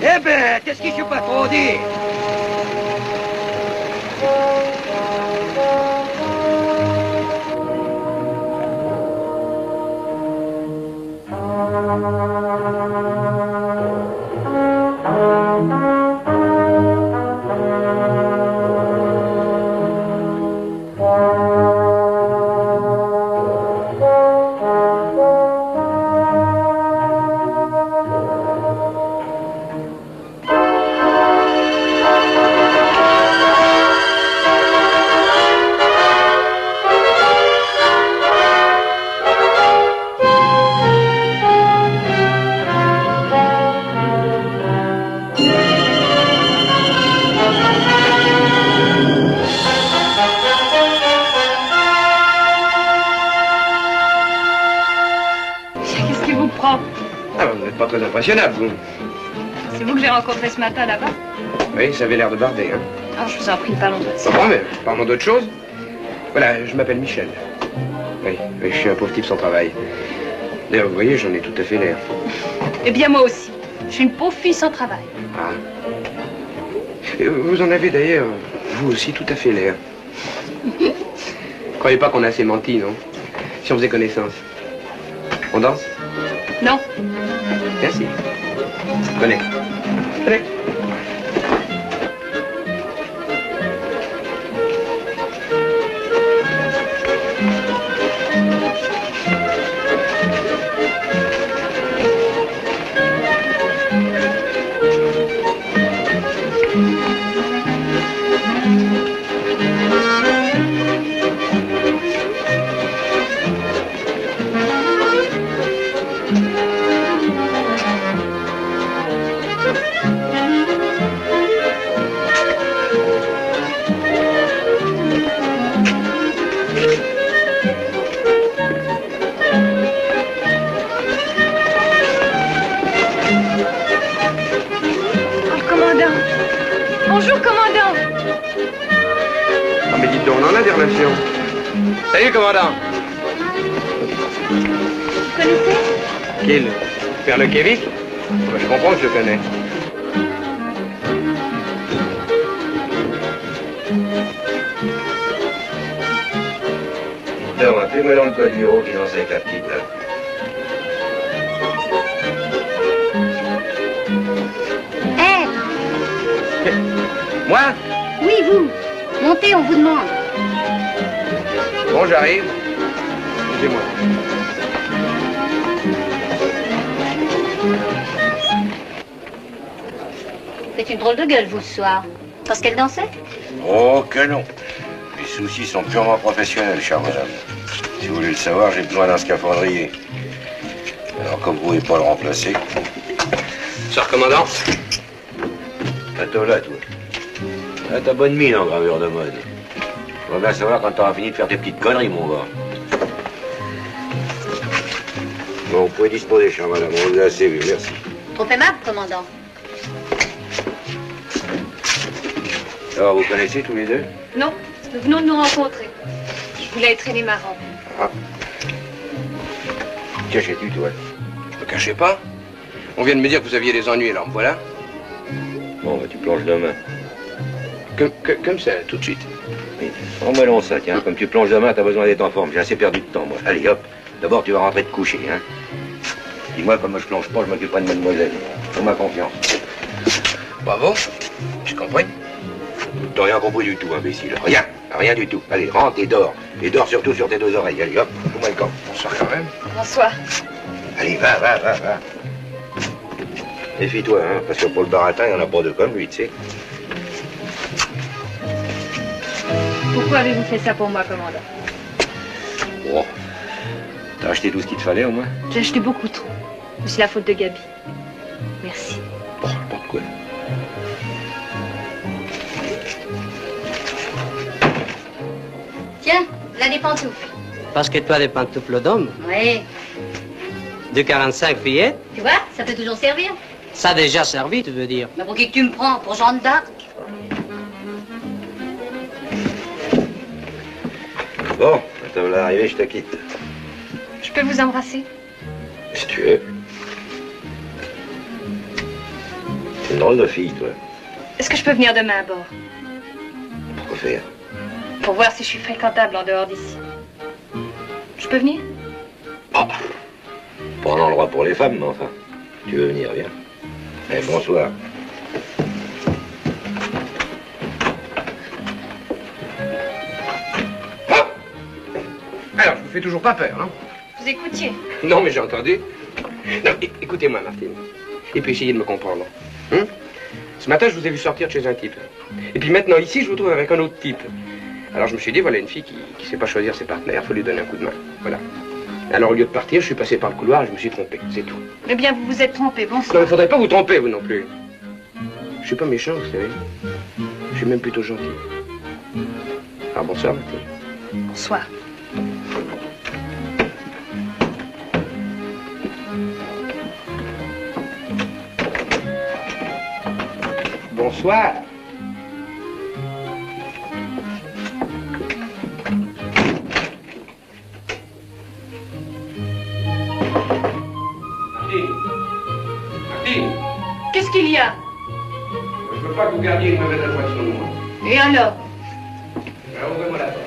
Eh ben, qu'est-ce que je suis pas trop dire? Ah, vous n'êtes pas très impressionnable, vous. C'est vous que j'ai rencontré ce matin là-bas? Oui, ça avait l'air de barder, hein. Ah, je vous en prie, parlons de ça. Bon, mais parlons d'autre chose. Voilà, je m'appelle Michel. Oui, je suis un pauvre type sans travail. D'ailleurs, vous voyez, j'en ai tout à fait l'air. Eh bien, moi aussi. Je suis une pauvre fille sans travail. Ah. Et vous en avez d'ailleurs, vous aussi, tout à fait l'air. Croyez pas qu'on a assez menti, non? Si on faisait connaissance. On danse? Non. Merci. Venez. Allez. Bonjour, commandant. Ah, mais dites donc, on en a des relations. Salut, commandant. Vous connaissez? Qui, le Père Lekevic? Je comprends que je le connais. Non, appelez-moi dans le code bureau qui lance avec la petite, là. Moi? Oui, vous. Montez, on vous demande. Bon, j'arrive. Excusez-moi. C'est une drôle de gueule, vous, ce soir. Parce qu'elle dansait? Oh, que non. Les soucis sont purement professionnels, chère madame. Si vous voulez le savoir, j'ai besoin d'un scaphandrier. Alors, comme vous ne pouvez pas le remplacer... Sir commandant? Attends là, toi. Ah, t'as bonne mine en gravure de mode. On va bien savoir quand t'auras fini de faire tes petites conneries, mon gars. Bon, vous pouvez disposer, chère madame. On vous a assez vu, merci. Trop aimable, commandant. Alors, vous connaissez tous les deux? Non, nous venons de nous rencontrer. Je voulais traîner ma robe. Ah. Cachais-tu, toi? Ne me cachez pas. On vient de me dire que vous aviez des ennuis, alors me voilà. Bon, bah, tu plonges demain. Comme ça, tout de suite. Oui. Rends-moi long ça, tiens. Comme tu plonges demain, t'as besoin d'être en forme. J'ai assez perdu de temps, moi. Allez, hop. D'abord, tu vas rentrer te coucher, hein. Dis-moi, comme je plonge pas, je m'occuperai de mademoiselle. Fais-moi confiance. Bravo. J'ai compris. T'as rien compris du tout, imbécile. Rien. Rien du tout. Allez, rentre et dors. Et dors surtout sur tes 2 oreilles. Allez, hop. Fais-moi le camp. Bonsoir quand même. Bonsoir. Allez, va. Méfie-toi, hein, parce que pour le baratin, il n'y en a pas deux comme lui, tu sais. Pourquoi avez-vous fait ça pour moi, commandant? Oh. T'as acheté tout ce qu'il te fallait, au moins? J'ai acheté beaucoup trop. Mais c'est la faute de Gabi. Merci. Bon, n'importe quoi. Tiens, là des pantoufles. Parce que toi, des pantoufles d'homme, Oui. de 45 fillettes, Tu vois, ça peut toujours servir. ça a déjà servi, tu veux dire. Mais pour qui que tu me prends? Pour Jeanne d'Arc? Bon, quand on va l'arriver, je te quitte. Je peux vous embrasser? Si tu veux. C'est une drôle de fille, toi. Est-ce que je peux venir demain à bord? Pourquoi faire? Pour voir si je suis fréquentable en dehors d'ici. Je peux venir? Ah, pas un endroit pour les femmes, mais enfin. Tu veux venir, viens. Allez, bonsoir. Alors, je vous fais toujours pas peur, hein? Vous écoutiez? Non, mais j'ai entendu. Non, écoutez-moi, Martine. Et puis essayez de me comprendre. Hein? Ce matin, je vous ai vu sortir de chez un type. Et puis maintenant, ici, je vous trouve avec un autre type. Alors je me suis dit, voilà une fille qui sait pas choisir ses partenaires, faut lui donner un coup de main. Voilà. Alors au lieu de partir, je suis passé par le couloir et je me suis trompé, c'est tout. Eh bien, vous vous êtes trompé, bonsoir. Non, il faudrait pas vous tromper, vous non plus. Je suis pas méchant, vous savez. Je suis même plutôt gentil. Alors bonsoir, Martine. Bonsoir. Bonsoir. Martine. Qu'est-ce qu'il y a? Je veux pas que vous gardiez une mauvaise impression de moi. Et alors? Alors ouvrez-moi la porte.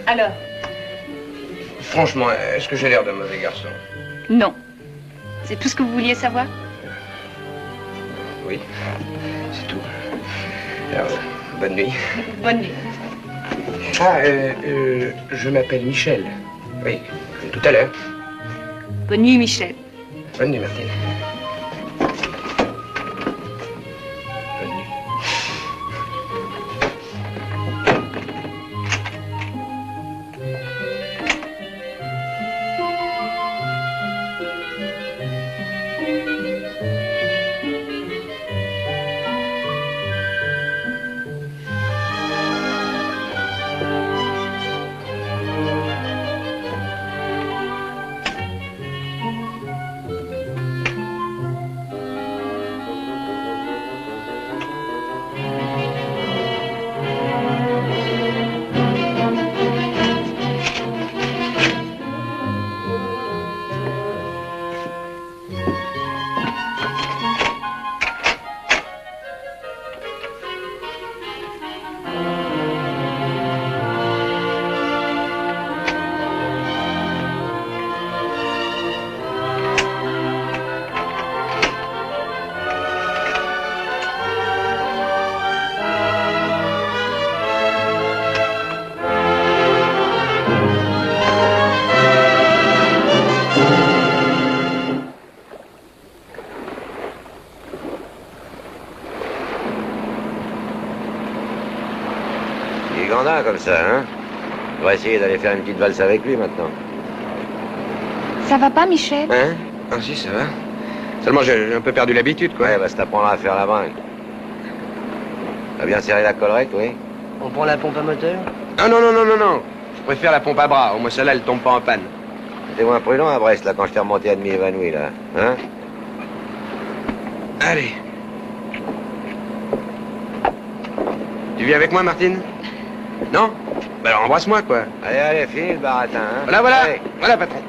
Alors? Franchement, est-ce que j'ai l'air d'un mauvais garçon? Non. C'est tout ce que vous vouliez savoir? Oui, c'est tout. Alors, bonne nuit. Bonne nuit. Ah, je m'appelle Michel. Oui, comme tout à l'heure. Bonne nuit, Michel. Bonne nuit, Martine. Comme ça, hein? On va essayer d'aller faire une petite valse avec lui maintenant. Ça va pas, Michel? Hein? Ah si, ça va. Seulement, j'ai un peu perdu l'habitude, quoi. Ouais, bah, ça t'apprendra à faire la bringue. T'as bien serré la collerette, oui? On prend la pompe à moteur? Ah non, non, non, non, non. Je préfère la pompe à bras. Au moins, celle-là, elle tombe pas en panne. T'es moins prudent à Brest, là, quand je t'ai remonté à demi évanoui, là. Hein? Allez. Tu viens avec moi, Martine? Non? Ben alors embrasse-moi, quoi. Allez, allez, file, baratin, hein? Voilà, voilà. Allez. Voilà, patron.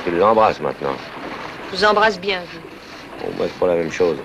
Alors tu l'embrasses maintenant. Je vous embrasse bien, vous. Bon, moi, c'est pas la même chose.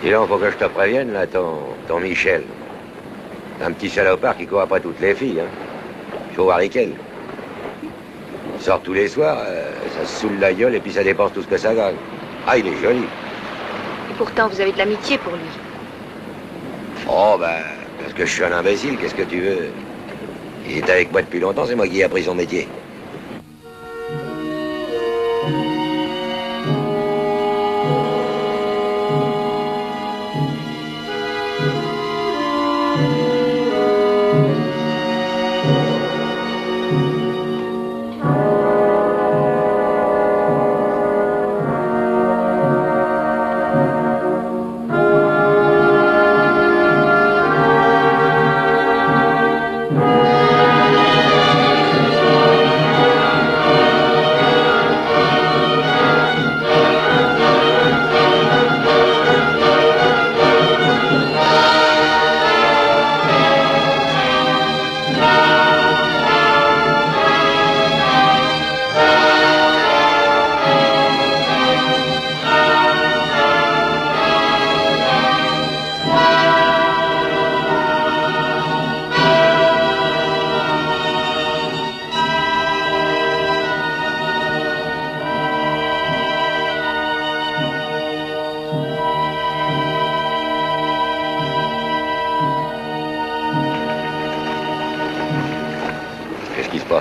Dis donc, faut que je te prévienne, là, ton Michel. C'est un petit salopard qui court après toutes les filles, hein. Il faut voir lesquelles. Il sort tous les soirs, ça se saoule la gueule et puis ça dépense tout ce que ça gagne. Ah, il est joli. Et pourtant, vous avez de l'amitié pour lui. Oh, ben, parce que je suis un imbécile, qu'est-ce que tu veux? Il est avec moi depuis longtemps, c'est moi qui ai appris son métier.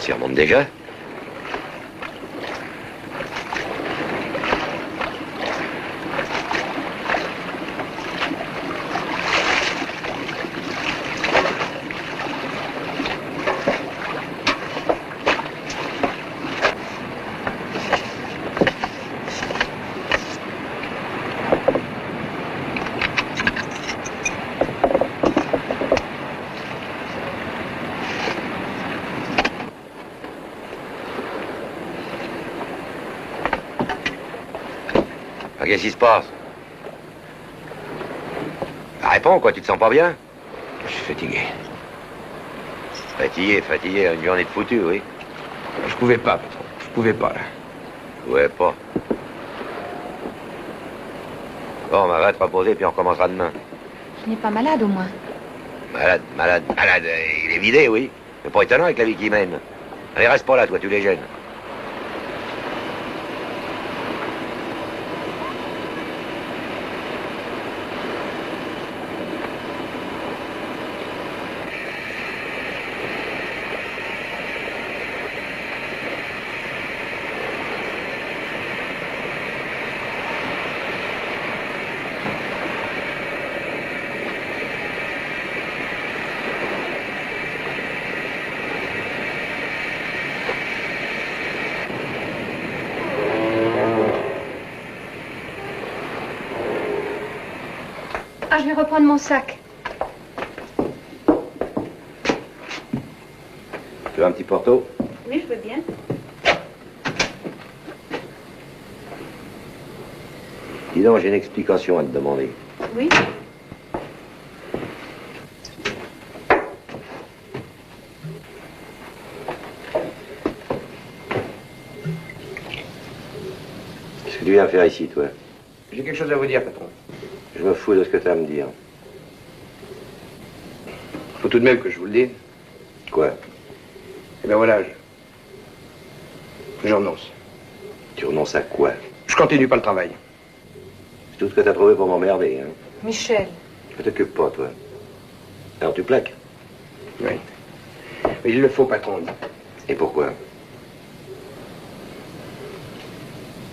Il remonte déjà. Qu'est-ce qui se passe? Réponds, quoi, tu te sens pas bien? Je suis fatigué. Fatigué, une journée de foutu, oui. Je pouvais pas, patron. Je pouvais pas, là. Ouais, pas. Bon, bah, va te reposer, puis on recommencera demain. Je n'ai pas malade, au moins. Malade, malade, malade. Il est vidé, oui. C'est pas étonnant avec la vie qu'il mène. Allez, reste pas là, toi, tu les gênes. Ah, je vais reprendre mon sac. Tu veux un petit porto? Oui, je veux bien. Dis donc, j'ai une explication à te demander. Oui. Qu'est-ce que tu viens faire ici, toi? J'ai quelque chose à vous dire, patron. Je me fous de ce que tu as à me dire. Faut tout de même que je vous le dise. Quoi? Eh ben voilà, je renonce. Tu renonces à quoi? Je continue pas le travail. C'est tout ce que t'as trouvé pour m'emmerder, hein? Michel. Je t'occupe pas, toi. Alors tu plaques? Oui. Mais il le faut, patron. Et pourquoi?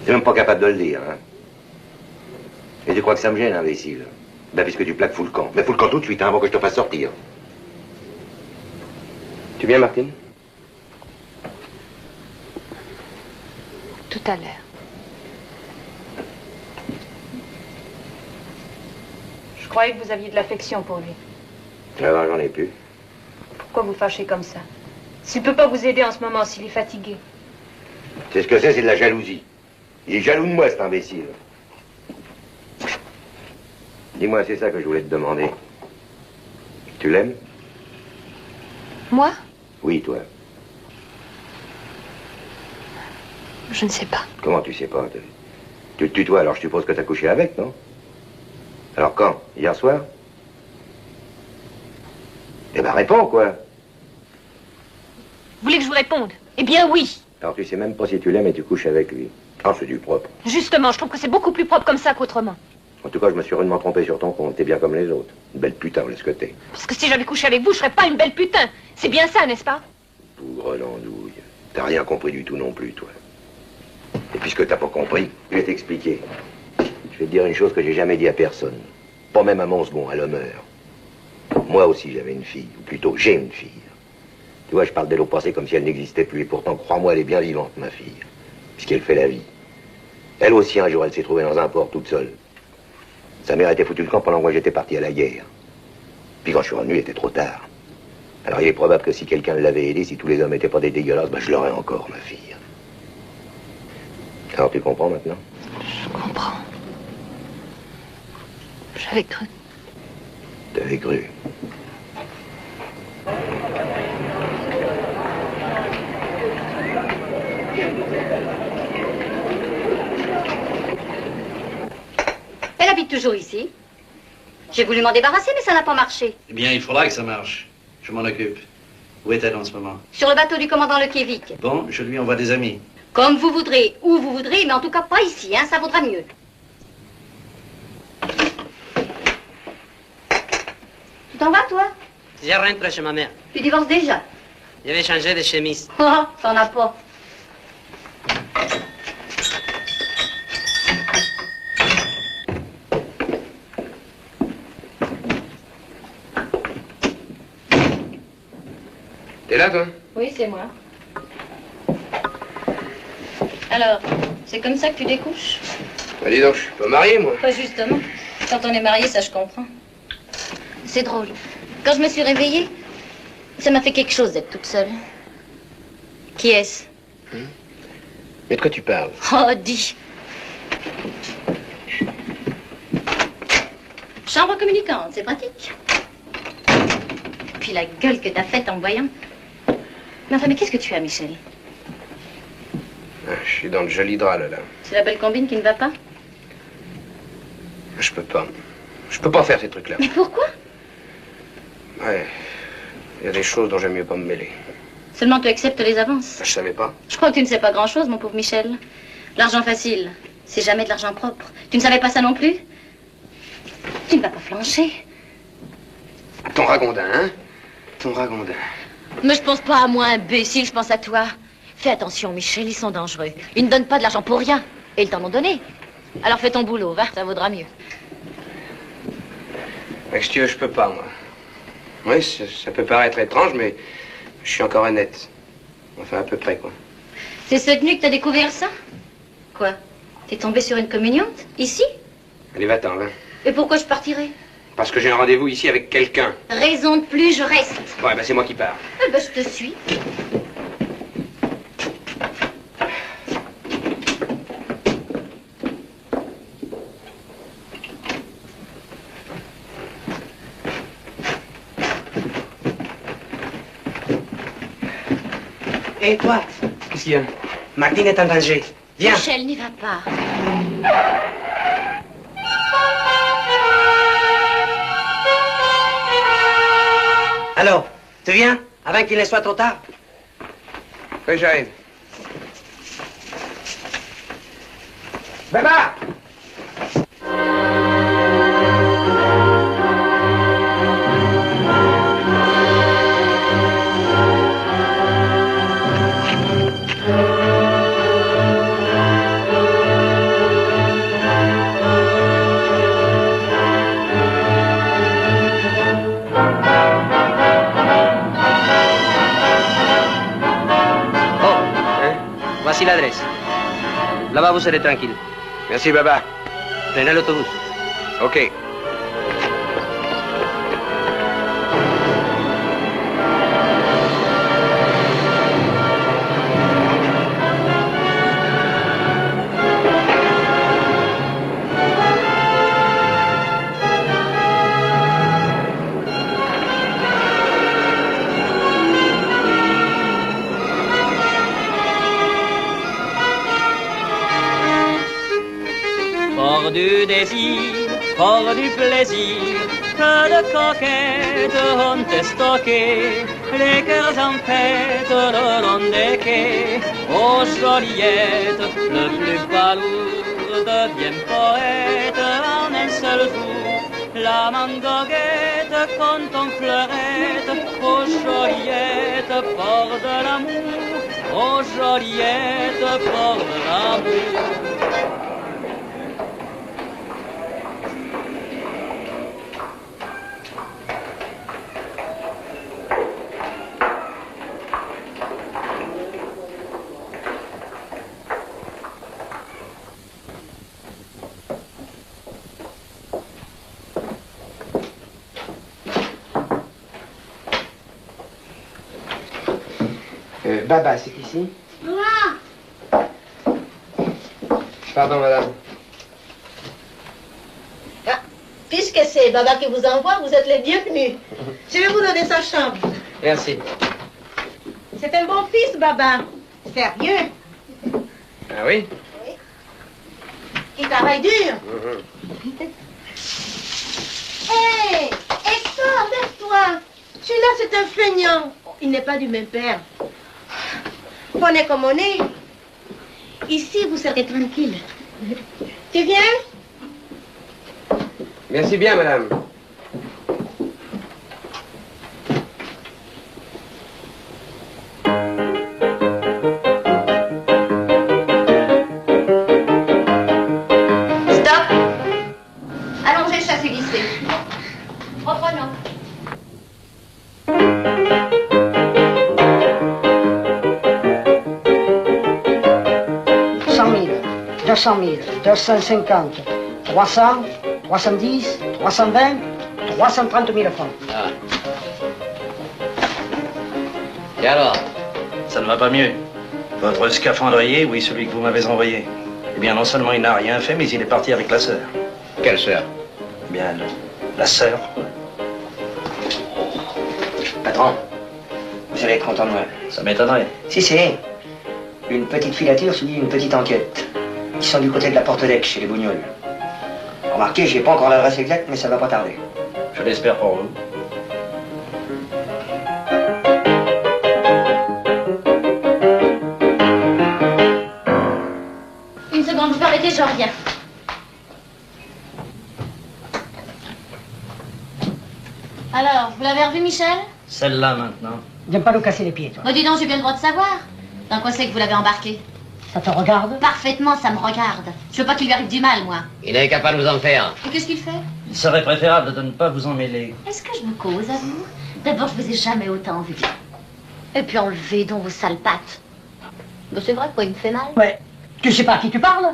T'es même pas capable de le dire, hein? Et tu crois que ça me gêne, imbécile? Ben, puisque tu plaques, fous le camp. Mais fous le camp tout de suite, hein, avant que je te fasse sortir. Tu viens, Martine? Tout à l'heure. Je croyais que vous aviez de l'affection pour lui. Alors, j'en ai plus. Pourquoi vous fâchez comme ça? S'il peut pas vous aider en ce moment, s'il est fatigué. C'est ce que c'est de la jalousie. Il est jaloux de moi, cet imbécile. Dis-moi, c'est ça que je voulais te demander. Tu l'aimes? Moi? Oui, toi. Je ne sais pas. Comment tu sais pas? Tu te tutoies, alors je suppose que t'as couché avec, non? Alors quand? Hier soir? Eh ben réponds, quoi. Vous voulez que je vous réponde? Eh bien oui. Alors tu sais même pas si tu l'aimes et tu couches avec lui. Ah, c'est du propre. Justement, je trouve que c'est beaucoup plus propre comme ça qu'autrement. En tout cas, je me suis rudement trompé sur ton compte. T'es bien comme les autres. Une belle putain, laisse que t'es. Parce que si j'avais couché avec vous, je serais pas une belle putain. C'est bien ça, n'est-ce pas? Bougre l'andouille. T'as rien compris du tout non plus, toi. Et puisque t'as pas compris, je vais t'expliquer. Je vais te dire une chose que j'ai jamais dit à personne. Pas même à mon second, à l'honneur. Moi aussi, j'avais une fille. Ou plutôt, j'ai une fille. Tu vois, je parle d'elle au passé comme si elle n'existait plus. Et pourtant, crois-moi, elle est bien vivante, ma fille. Puisqu'elle fait la vie. Elle aussi, un jour, elle s'est trouvée dans un port toute seule. Sa mère était foutue le camp pendant que moi j'étais parti à la guerre. Puis quand je suis revenu, il était trop tard. Alors il est probable que si quelqu'un l'avait aidé, si tous les hommes n'étaient pas des dégueulasses, ben je l'aurais encore, ma fille. Alors tu comprends maintenant? Je comprends. J'avais cru. T'avais cru. Elle habite toujours ici. J'ai voulu m'en débarrasser, mais ça n'a pas marché. Eh bien, il faudra que ça marche. Je m'en occupe. Où est-elle en ce moment? Sur le bateau du commandant Lekiewicz. Bon, je lui envoie des amis. Comme vous voudrez, où vous voudrez, mais en tout cas pas ici, hein, ça vaudra mieux. Tu t'en vas, toi? Je rentre chez ma mère. Tu divorces déjà? Je vais changer de chemise. Oh, t'en as pas. T'es là, toi? Oui, c'est moi. Alors, c'est comme ça que tu découches? Bah, dis donc, je suis pas marié, moi. Pas justement. Quand on est marié, ça je comprends. C'est drôle. Quand je me suis réveillée, ça m'a fait quelque chose d'être toute seule. Qui est-ce? Mais de quoi tu parles? Oh, dis. Chambre communicante, c'est pratique. Puis la gueule que t'as faite en me voyant. Mais enfin, mais qu'est-ce que tu as, Michel? Ah, je suis dans le joli drap, là. C'est la belle combine qui ne va pas? Je je peux pas. Je peux pas faire ces trucs-là. Mais pourquoi? Ouais. Il y a des choses dont j'aime mieux pas me mêler. Seulement tu acceptes les avances. Je savais pas. Je crois que tu ne sais pas grand-chose, mon pauvre Michel. L'argent facile, c'est jamais de l'argent propre. Tu ne savais pas ça non plus? Tu ne vas pas flancher. Ton ragondin, hein? Ton ragondin. Mais je pense pas à moi, imbécile, je pense à toi. Fais attention, Michel, ils sont dangereux. Ils ne donnent pas de l'argent pour rien. Et ils t'en ont donné. Alors fais ton boulot, va, ça vaudra mieux. Mais si tu veux, je peux pas, moi. Oui, ça peut paraître étrange, mais je suis encore honnête. Enfin, à peu près, quoi. C'est cette nuit que t'as découvert ça? Quoi? T'es tombé sur une communiante? Ici? Allez, va-t'en, va. Et pourquoi je partirais? Parce que j'ai un rendez-vous ici avec quelqu'un. Raison de plus, je reste. Ouais, ben c'est moi qui pars. Eh ben, je te suis. Et toi? Qu'est-ce qu'il y a? Martine est en danger. Viens. Michel, n'y va pas. Alors, tu viens? Avant qu'il ne soit trop tard? Oui, j'arrive. Baba! Voici l'adresse. Là-bas, vous serez tranquille. Merci, Baba. Prenez l'autobus. OK. Fort du désir, fort du plaisir, que de coquettes ont stocké les cœurs en fête le long des quais. Ô Joliette, le plus balourd devient poète en un seul jour. La mangoguette quand on fleurette, ô Joliette, fort de l'amour, ô Joliette, fort de l'amour. Baba, c'est ici? Moi! Pardon, madame. Ah, puisque c'est Baba qui vous envoie, vous êtes les bienvenus. Je vais vous donner sa chambre. Merci. C'est un bon fils, Baba. Sérieux. Ah oui? Il travaille dur. Hé, Hector, lève-toi. Celui-là, c'est un feignant. Il n'est pas du même père. On est comme on est. Ici, vous serez tranquille. Tu viens? Merci bien, madame. Stop! Allongez, chassez, glissez. Reprenons. 200 000, 250, 300, 310, 320, 330 000 francs. Ah. Et alors? Ça ne va pas mieux. Votre scaphandrier, oui, celui que vous m'avez envoyé. Eh bien, non seulement il n'a rien fait, mais il est parti avec la sœur. Quelle sœur? Eh bien, la sœur. Patron, vous allez être content de moi. Ça m'étonnerait. Si, si. Une petite filature suivie d'une petite enquête. Ils sont du côté de la Porte d'Aix, chez les Bougnolles. Remarquez, j'ai pas encore l'adresse exacte, mais ça va pas tarder. Je l'espère pour vous. Une seconde, vous permettez, je reviens. Alors, vous l'avez revu, Michel? Celle-là, maintenant. Viens pas nous casser les pieds, toi. Oh, dis donc, j'ai bien le droit de savoir. Dans quoi c'est que vous l'avez embarqué? Ça te regarde? Parfaitement, ça me regarde. Je veux pas qu'il lui arrive du mal, moi. Il est incapable de nous en faire. Et qu'est-ce qu'il fait? Il serait préférable de ne pas vous en mêler. Est-ce que je vous cause à vous? D'abord, je vous ai jamais autant vu. Et puis enlevez donc vos sales pattes. Ben, c'est vrai, quoi, il me fait mal. Ouais. Tu sais pas à qui tu parles?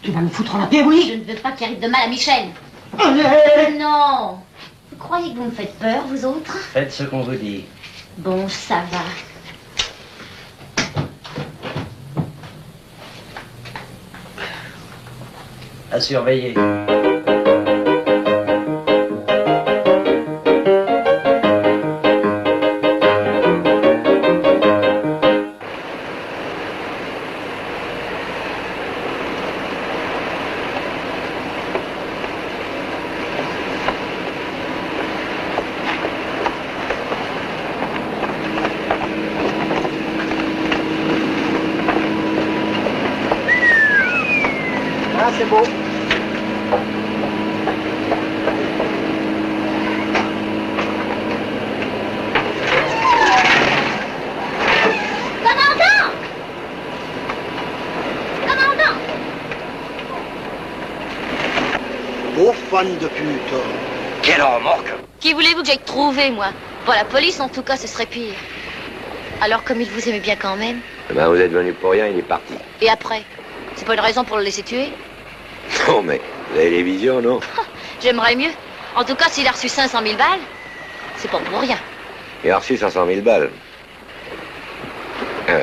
Tu vas nous foutre la paix, oui? Je ne veux pas qu'il arrive de mal à Michel. Allez! Non. Vous croyez que vous me faites peur, vous autres? Faites ce qu'on vous dit. Bon, ça va. À surveiller. Ah, c'est beau. Commandant! Commandant! Beau fan de pute. Quelle remorque! Qui voulez-vous que j'aille trouver, moi? Pour la police, en tout cas, ce serait pire. Alors, comme il vous aimait bien quand même. Eh ben, vous êtes venu pour rien, il est parti. Et après? C'est pas une raison pour le laisser tuer? Non, mais vous avez les visions, non? J'aimerais mieux. En tout cas, s'il a reçu 500 000 balles, c'est pas pour rien. Il a reçu 500 000 balles.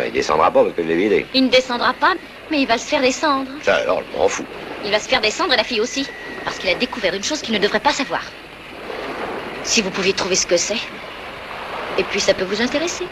Il descendra pas parce que je l'ai vidé. Il ne descendra pas, mais il va se faire descendre. Ça alors, je m'en fous. Il va se faire descendre et la fille aussi. Parce qu'il a découvert une chose qu'il ne devrait pas savoir. Si vous pouviez trouver ce que c'est. Et puis ça peut vous intéresser.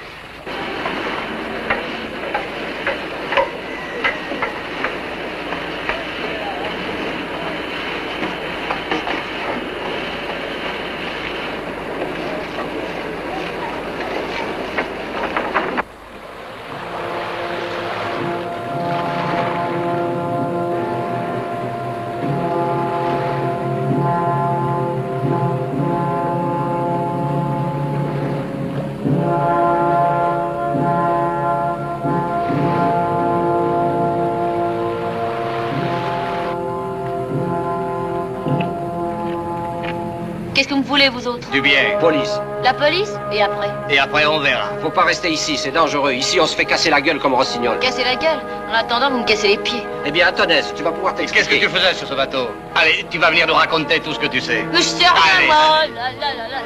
Qu'est-ce que vous voulez, vous autres? Du bien. Police. La police? Et après? Et après, on verra. Faut pas rester ici, c'est dangereux. Ici, on se fait casser la gueule comme Rossignol. Casser la gueule? En attendant, vous me cassez les pieds. Eh bien, Antonès, tu vas pouvoir t'expliquer. Qu'est-ce que tu faisais sur ce bateau? Allez, tu vas venir nous raconter tout ce que tu sais. Mais je sais rien, Allez, moi. allez. Là, là, là, là, là.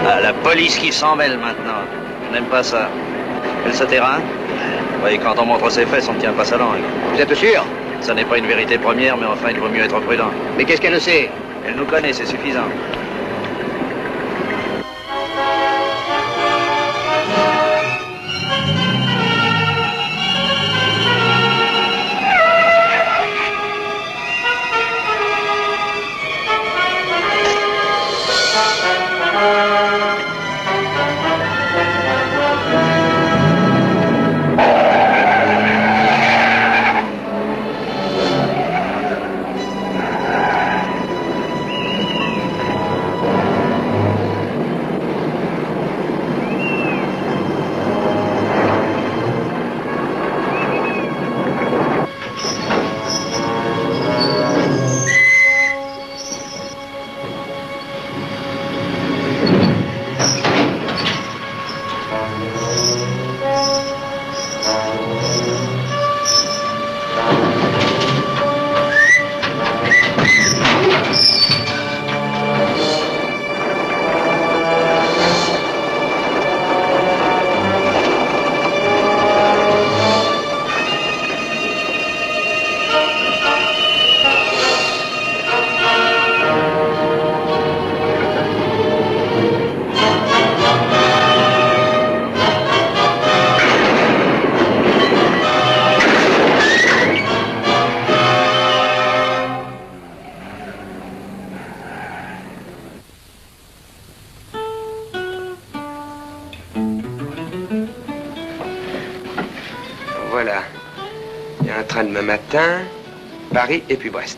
Ah, la police qui s'en mêle maintenant. On n'aime pas ça. Elle se terrain? Oui, quand on montre ses fesses, on ne tient pas sa langue. Vous êtes sûr? Ça n'est pas une vérité première, mais enfin, il vaut mieux être prudent. Mais qu'est-ce qu'elle sait? Elle nous connaît, c'est suffisant. Demain matin, Paris et puis Brest.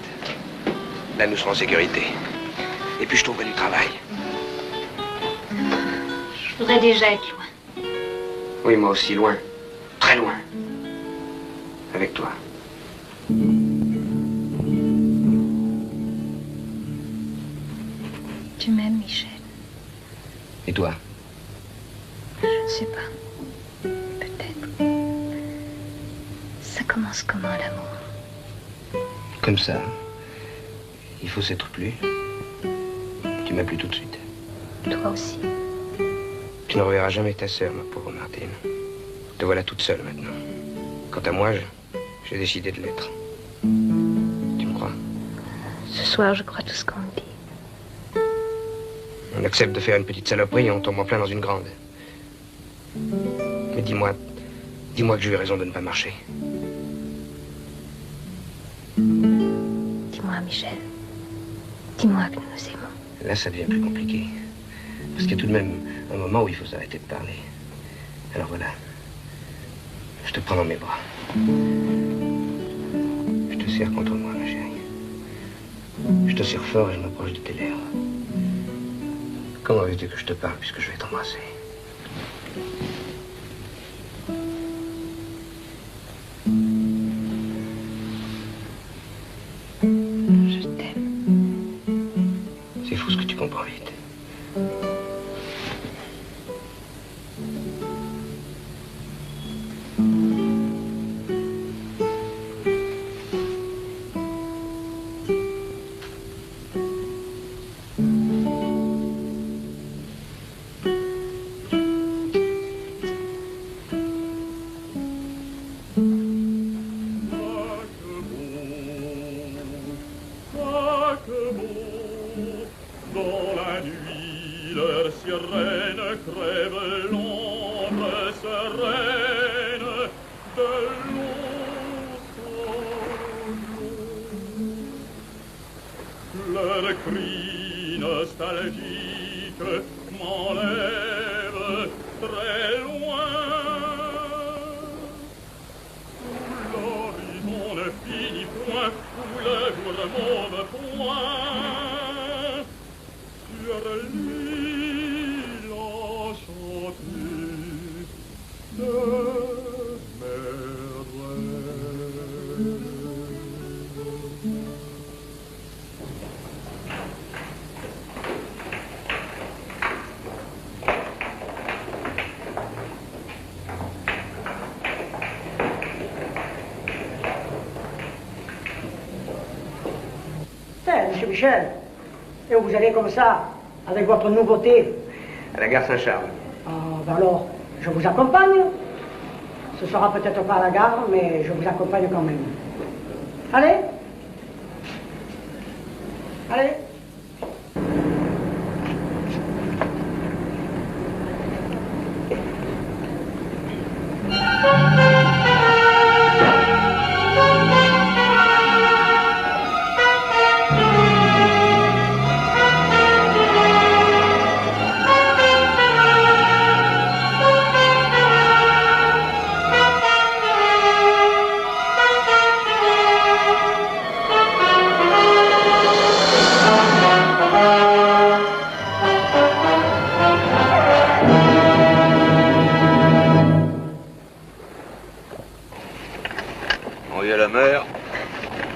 Là, nous serons en sécurité. Et puis, je trouverai du travail. Je voudrais déjà être loin. Oui, moi aussi, loin. Très loin. Avec toi. Tu m'aimes, Michel? Et toi? Je ne sais pas. Peut-être. Ça commence comment, l'amour? Comme ça. Il faut s'être plu. Tu m'as plu tout de suite. Toi aussi. Tu ne reverras jamais ta sœur, ma pauvre Martine. Te voilà toute seule maintenant. Quant à moi, j'ai décidé de l'être. Tu me crois? Ce soir, je crois tout ce qu'on me dit. On accepte de faire une petite saloperie et on tombe en plein dans une grande. Mais dis-moi que j'ai eu raison de ne pas marcher. Dis-moi, Michel. Dis-moi que nous nous aimons. Là, ça devient plus compliqué. Parce qu'il y a tout de même un moment où il faut s'arrêter de parler. Alors voilà. Je te prends dans mes bras. Je te serre contre moi, ma chérie. Je te serre fort et je m'approche de tes lèvres. Comment veux-tu que je te parle puisque je vais t'embrasser? Je t'aime. C'est fou ce que tu comprends vite. Monsieur Michel, et vous allez comme ça, avec votre nouveauté? À la gare Saint-Charles. Ah, ben alors, je vous accompagne. Ce sera peut-être pas à la gare, mais je vous accompagne quand même. Allez? Allez?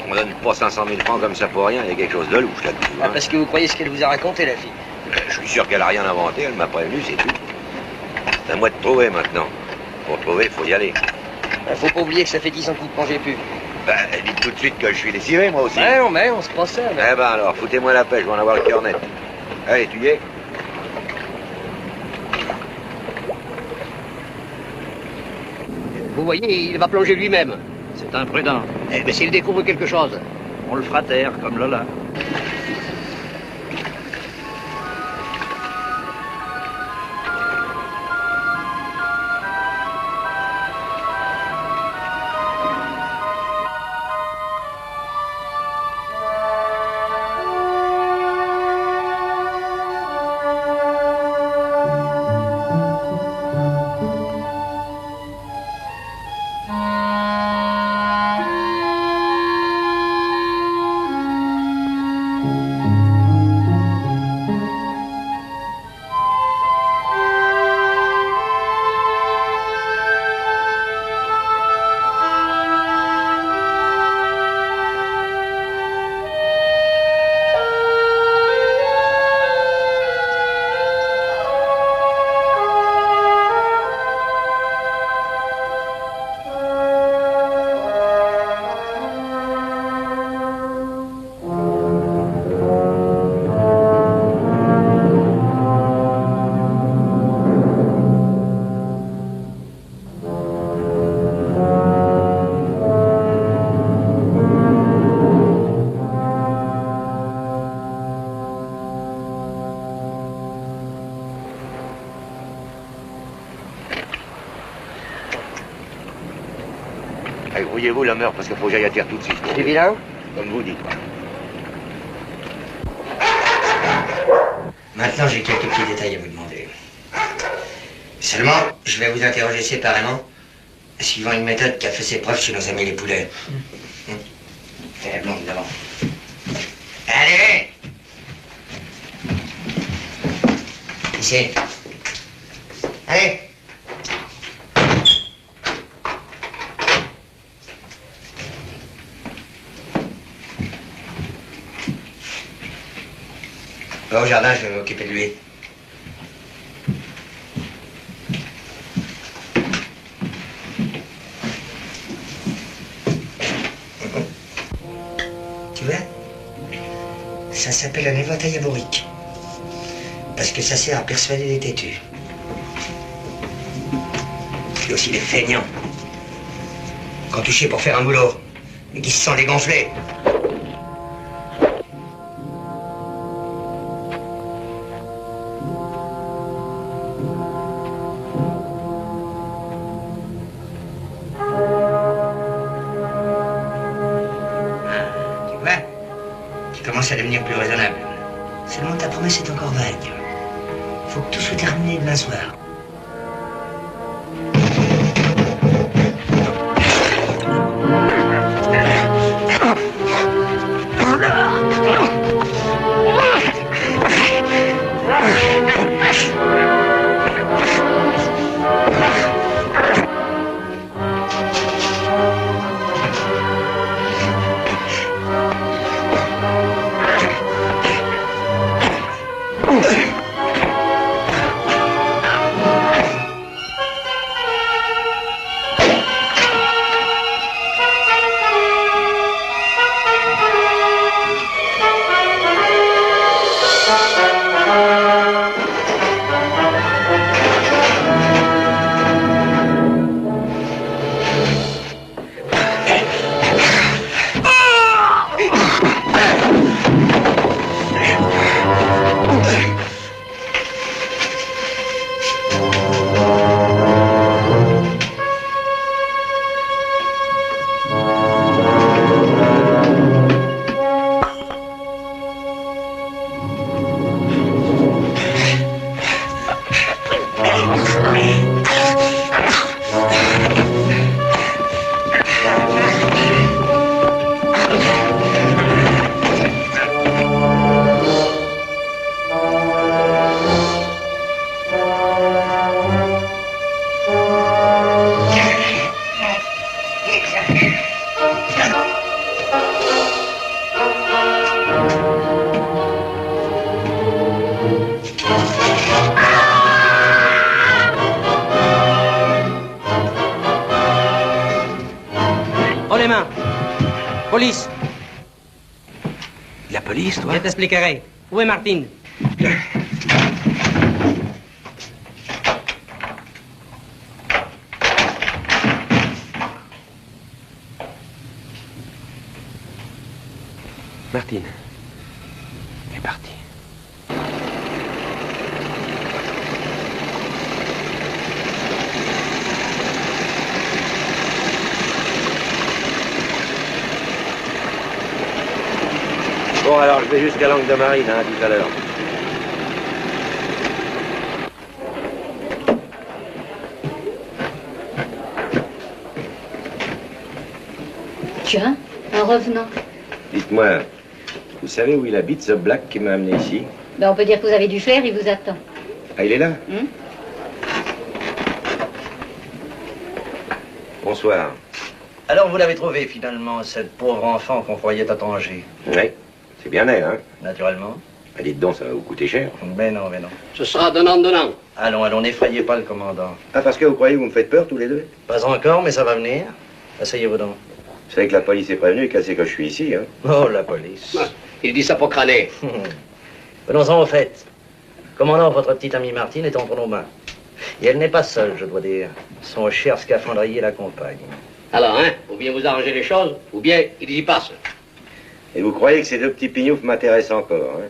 On donne pas 500 000 francs comme ça pour rien, il y a quelque chose de louche là-dessus. Ah, parce que vous croyez ce qu'elle vous a raconté, la fille? Je suis sûr qu'elle a rien inventé, elle m'a prévenu, c'est tout. C'est à moi de trouver maintenant. Pour trouver, il faut y aller. Faut pas oublier que ça fait 10 ans que vous ne mangez plus. Ben, dites tout de suite que je suis lessivé, moi aussi. Mais on se croit ça. Eh ben alors, foutez-moi la paix, je vais en avoir le cœur net. Allez, tu y es? Vous voyez, il va plonger lui-même. C'est imprudent. Eh bien, s'il découvre quelque chose. On le fera taire, comme Lola. Débrouillez-vous, la meurt, parce qu'il faut que j'aille à terre tout de suite. C'est vilain? Comme vous dites. Maintenant, j'ai quelques petits détails à vous demander. Seulement, je vais vous interroger séparément, suivant une méthode qui a fait ses preuves chez nos amis les poulets. C'est la blonde d'avant. Allez! Ici. Allez! Va au jardin, je vais m'occuper de lui. Tu vois? Ça s'appelle un éventail diabolique. Parce que ça sert à persuader les têtus. Puis aussi les feignants. Quand touché pour faire un boulot, et qui se sont dégonflés. À devenir plus raisonnable. Seulement ta promesse est encore vague. Faut que tout soit terminé demain soir. Police. La police, toi? Je t'expliquerai. Où est Martine? Martine est partie. Bon, alors je vais jusqu'à l'angle de Marine, hein, tout à l'heure. Tiens, un revenant. Dites-moi, vous savez où il habite, ce Black qui m'a amené ici? Ben, on peut dire que vous avez du flair, il vous attend. Ah, il est là? Bonsoir. Alors vous l'avez trouvé finalement, cette pauvre enfant qu'on croyait à Tanger? Oui, c'est bien elle, hein? Naturellement. Ah, dites donc, ça va vous coûter cher. Mais non, mais non. Ce sera donnant-donnant. Allons, allons, n'effrayez pas le commandant. Ah, parce que vous croyez que vous me faites peur tous les deux? Pas encore, mais ça va venir. Asseyez-vous donc. Vous savez que la police est prévenue, qu'elle sait que je suis ici, hein? Oh, la police. Ah, il dit ça pour crâner. Venons-en au fait. Commandant, votre petite amie Martine est entre nos mains. Et elle n'est pas seule, je dois dire. Son cher scaphandrier l'accompagne. Alors, hein, ou bien vous arrangez les choses, ou bien il y passe. Et vous croyez que ces deux petits pignoufs m'intéressent encore, hein?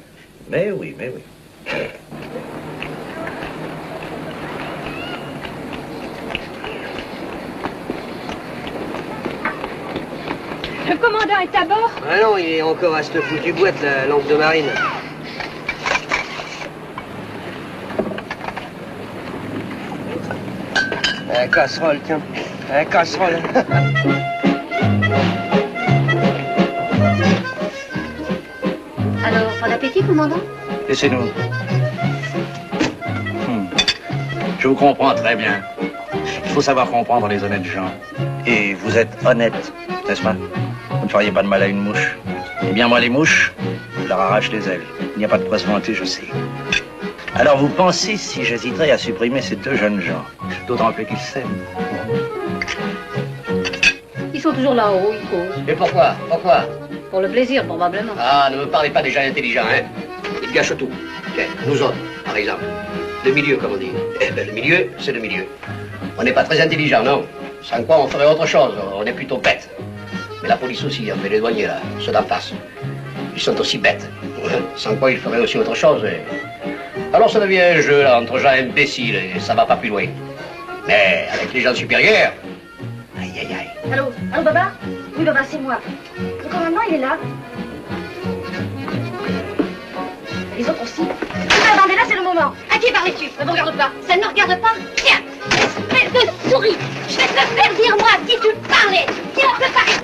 Mais oui, mais oui. Le commandant est à bord? Ah non, il est encore à cette foutue boîte, la lampe de marine. Un casserole, tiens. Un casserole. Alors, bon appétit, commandant? Laissez-nous. Je vous comprends très bien. Il faut savoir comprendre les honnêtes gens. Et vous êtes honnête, n'est-ce pas? Vous ne feriez pas de mal à une mouche. Eh bien, moi, les mouches, je leur arrache les ailes. Il n'y a pas de presse vantée, je sais. Alors, vous pensez si j'hésiterais à supprimer ces deux jeunes gens? D'autant plus qu'ils s'aiment. Ils sont toujours là-haut, ils causent. Et pourquoi? Pourquoi? Pour le plaisir, probablement. Ah, ne me parlez pas des gens intelligents, hein. Ils gâchent tout. Tiens, nous autres, par exemple. Le milieu, comme on dit. Eh ben, le milieu, c'est le milieu. On n'est pas très intelligents, non. Sans quoi, on ferait autre chose. On est plutôt bêtes. Mais la police aussi, on fait les douaniers, là, ceux d'en face. Ils sont aussi bêtes. Sans quoi, ils feraient aussi autre chose. Alors, ça devient un jeu, là, entre gens imbéciles, et ça va pas plus loin. Mais avec les gens supérieurs... Aïe, aïe, aïe. Allô? Allô, Baba? Oui, Baba, c'est moi. Le commandant, il est là. Les autres aussi. Attendez, là, c'est le moment. À qui parlais-tu? Ne me regarde pas. Ça ne me regarde pas? Tiens, espèce de souris. Je vais te faire dire, moi, à qui tu parlais. Tiens, fais pas.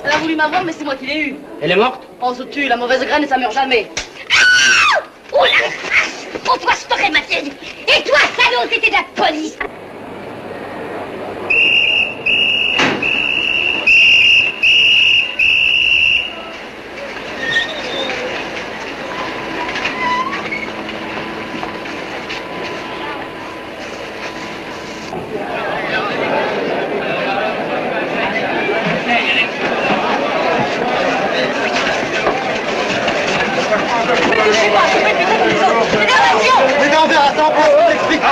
Elle a voulu m'avoir, mais c'est moi qui l'ai eu. Elle est morte? On se tue, la mauvaise graine, ça meurt jamais. Ah! Oh la vache! Oh, toi, je t'aurais maté. Et toi, salaud, c'était de la police. Mais on verra ça, on l'expliquera.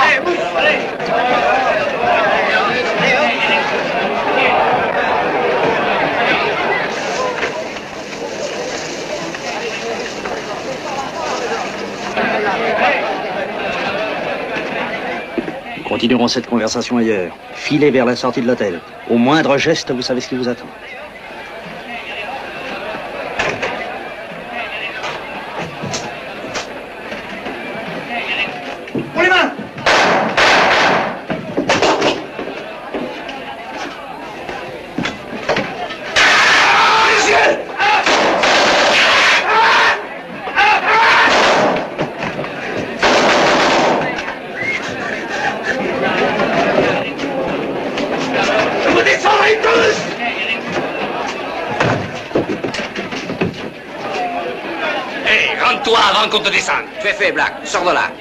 Nous continuerons cette conversation ailleurs. Filez vers la sortie de l'hôtel. Au moindre geste, vous savez ce qui vous attend. Pour les mains. Vous descendrez tous! Hé, rentre-toi avant qu'on te descende. Tu es fait, Black. Sors de là.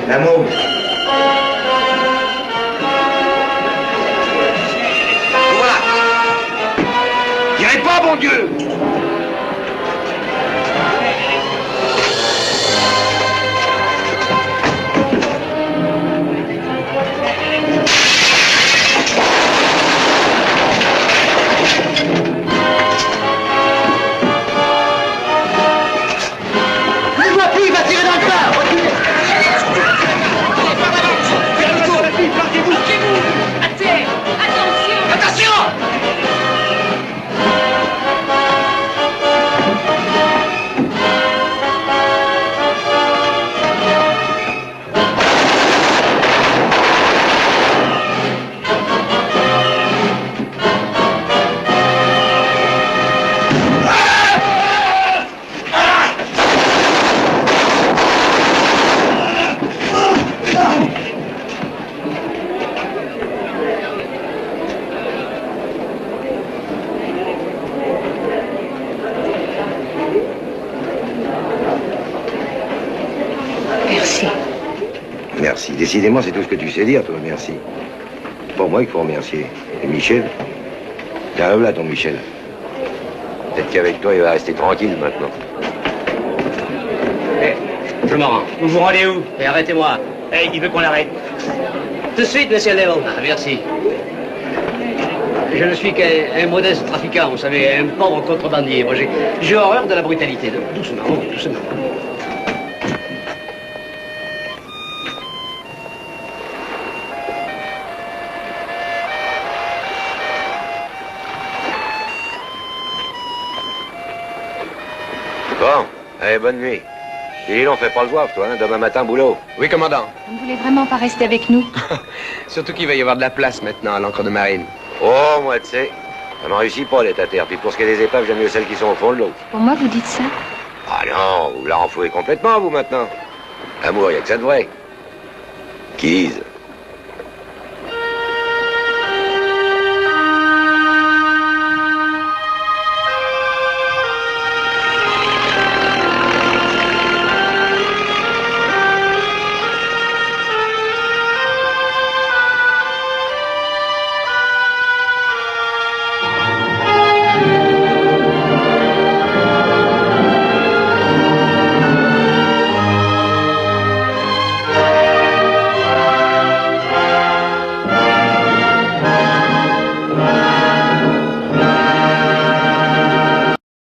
La môme. Voilà. Tirez pas, bon Dieu! Ne vois plus, il va tirer dans le tas. Reculez. Attention! Attention! merci. Décidément, c'est tout ce que tu sais dire, toi, merci. C'est pas moi qu'il faut remercier. Et Michel? Tiens, là, ton Michel. Peut-être qu'avec toi, il va rester tranquille maintenant. Je me rends. Vous vous rendez où? Et arrêtez-moi. Hey, il veut qu'on l'arrête. Tout de suite, monsieur Neville. Ah, merci. Je ne suis qu'un modeste trafiquant, vous savez, un pauvre contrebandier. Moi, j'ai horreur de la brutalité. Doucement, doucement. Bon, allez, bonne nuit. Et on fait pas le voir, toi, hein, demain matin, boulot. Oui, commandant. Vous ne voulez vraiment pas rester avec nous? Surtout qu'il va y avoir de la place maintenant à l'encre de marine. Oh, moi, tu sais, ça m'en réussit pas, d'être à terre. Puis pour ce qui est des épaves, j'aime mieux celles qui sont au fond de l'eau. Pour moi, vous dites ça? Ah non, vous la renflouez complètement, vous, maintenant. L'amour, il y a que ça de vrai. Qui dise?